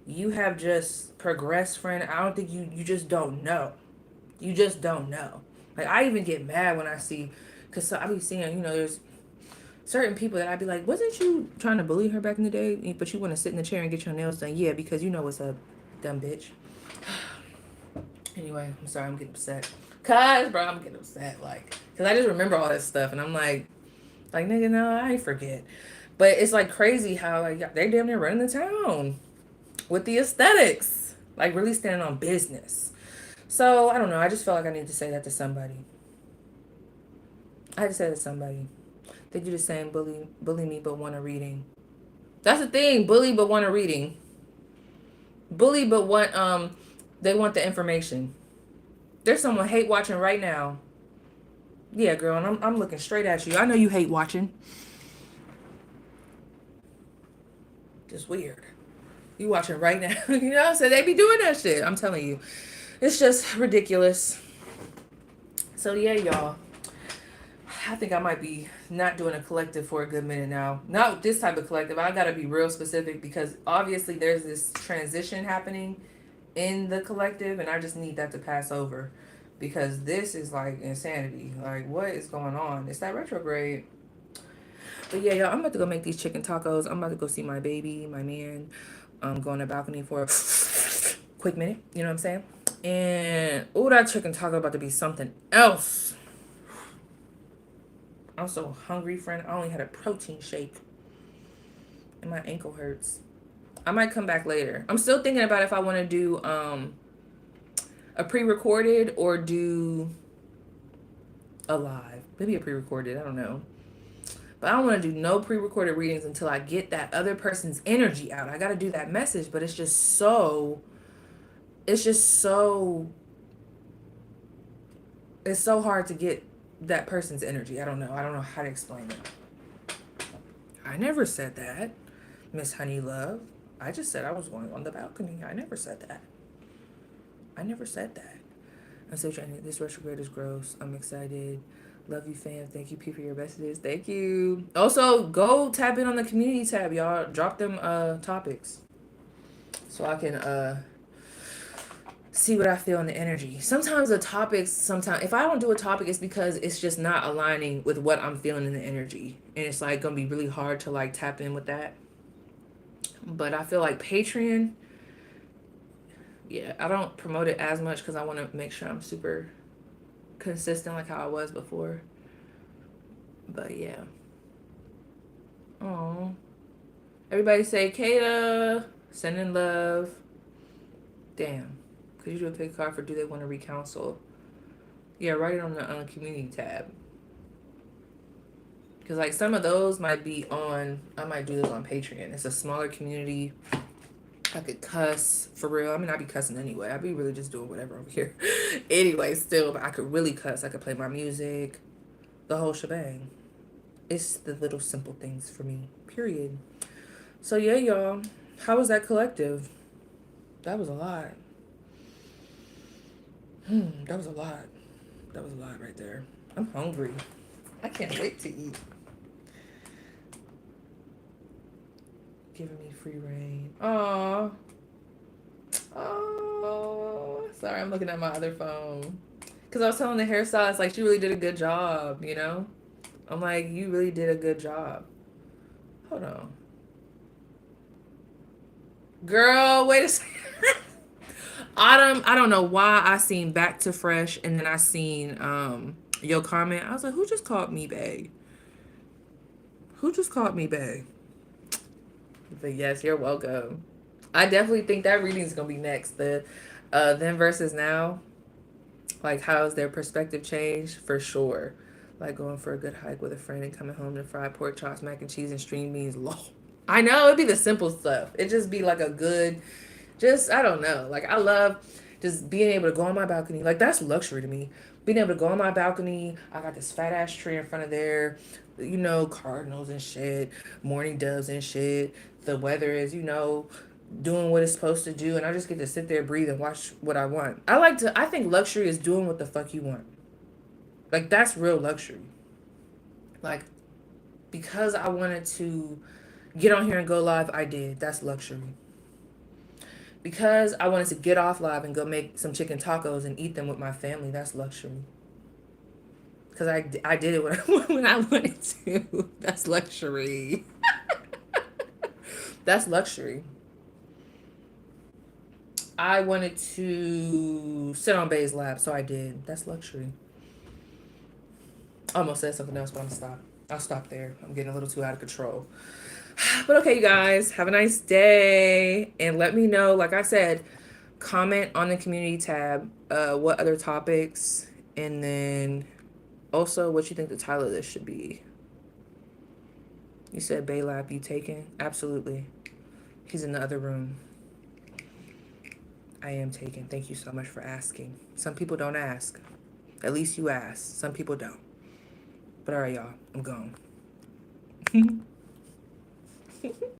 you have just progressed, friend, I don't think you just don't know. You just don't know. Like, I even get mad when I see, because so I be seeing, you know, there's certain people that I'd be like, wasn't you trying to bully her back in the day? But you want to sit in the chair and get your nails done? Yeah, because you know what's up, dumb bitch. Anyway, I'm sorry, I'm getting upset. Cause, bro, I'm getting upset. Like, cause I just remember all that stuff, and I'm like, nigga, no, I ain't forget. But it's like crazy how like they damn near running the town with the aesthetics, like really standing on business. So I don't know. I just felt like I need to say that to somebody. I had to say that to somebody. They do the same, bully me, but want a reading. That's the thing, bully but want a reading. Bully but want they want the information. There's someone hate watching right now. Yeah, girl, and I'm looking straight at you. I know you hate watching. Just weird. You watching right now. You know, so they be doing that shit. I'm telling you. It's just ridiculous. So yeah, y'all. I think I might be not doing a collective for a good minute now. Not this type of collective. I gotta be real specific because obviously there's this transition happening in the collective, and I just need that to pass over because this is like insanity. Like, what is going on? It's that retrograde. But yeah, y'all, I'm about to go make these chicken tacos. I'm about to go see my baby, my man. Go on the balcony for a quick minute. You know what I'm saying? And oh, that chicken taco about to be something else. I'm so hungry, friend. I only had a protein shake. And my ankle hurts. I might come back later. I'm still thinking about if I want to do a pre-recorded or do a live. Maybe a pre-recorded. I don't know. But I don't want to do no pre-recorded readings until I get that other person's energy out. I got to do that message, but it's just so it's so hard to get that person's energy. I don't know. I don't know how to explain it. I never said that, Miss Honey Love. I just said I was going on the balcony. I never said that. I never said that. I said, this retrograde is gross. I'm excited. Love you, fam. Thank you, P, for your messages. Thank you. Also, go tap in on the community tab, y'all. Drop them topics so I can see what I feel in the energy. Sometimes the topics, sometimes if I don't do a topic, it's because it's just not aligning with what I'm feeling in the energy, and it's like gonna be really hard to like tap in with that. But I feel like Patreon, yeah, I don't promote it as much because I want to make sure I'm super consistent like how I was before. But yeah. Oh, everybody say Kata, sending love. Damn. Could you do a pick card for do they want to recounsel? Yeah, write it on the community tab. Because like some of those might be on, I might do this on Patreon. It's a smaller community. I could cuss for real. I mean, I'd be cussing anyway. I'd be really just doing whatever over here. Anyway, still, but I could really cuss. I could play my music, the whole shebang. It's the little simple things for me, period. So yeah, y'all. How was that collective? That was a lot. That was a lot. That was a lot right there. I'm hungry. I can't wait to eat. Giving me free reign. Aww. Oh, sorry, I'm looking at my other phone. Because I was telling the hairstylist, like, she really did a good job, you know? I'm like, you really did a good job. Hold on. Girl, wait a second. Autumn, I don't know why I seen Back to Fresh and then I seen your comment. I was like, who just called me bae? Who just called me bae? But yes, you're welcome. I definitely think that reading is gonna be next. The then versus now. Like how's their perspective changed? For sure. Like going for a good hike with a friend and coming home to fried pork chops, mac and cheese, and string beans. Low. I know it'd be the simple stuff. It just be like a good, just I don't know. Like I love just being able to go on my balcony. Like that's luxury to me. Being able to go on my balcony. I got this fat ass tree in front of there. You know, cardinals and shit, morning doves and shit. The weather is, you know, doing what it's supposed to do, and I just get to sit there, breathe, and watch what I want. I think luxury is doing what the fuck you want. Like that's real luxury. Like because I wanted to get on here and go live, I did. That's luxury. Because I wanted to get off live and go make some chicken tacos and eat them with my family, that's luxury. Because I did it when I wanted to. That's luxury. That's luxury. I wanted to sit on Bay's lap, so I did. That's luxury. I almost said something else, but I'll stop there. I'm getting a little too out of control. But okay, you guys, have a nice day. And let me know, like I said, comment on the community tab what other topics, and then also what you think the title of this should be. You said Bay Lap, you taken? Absolutely. He's in the other room. I am taken. Thank you so much for asking. Some people don't ask. At least you ask. Some people don't. But all right, y'all. I'm gone.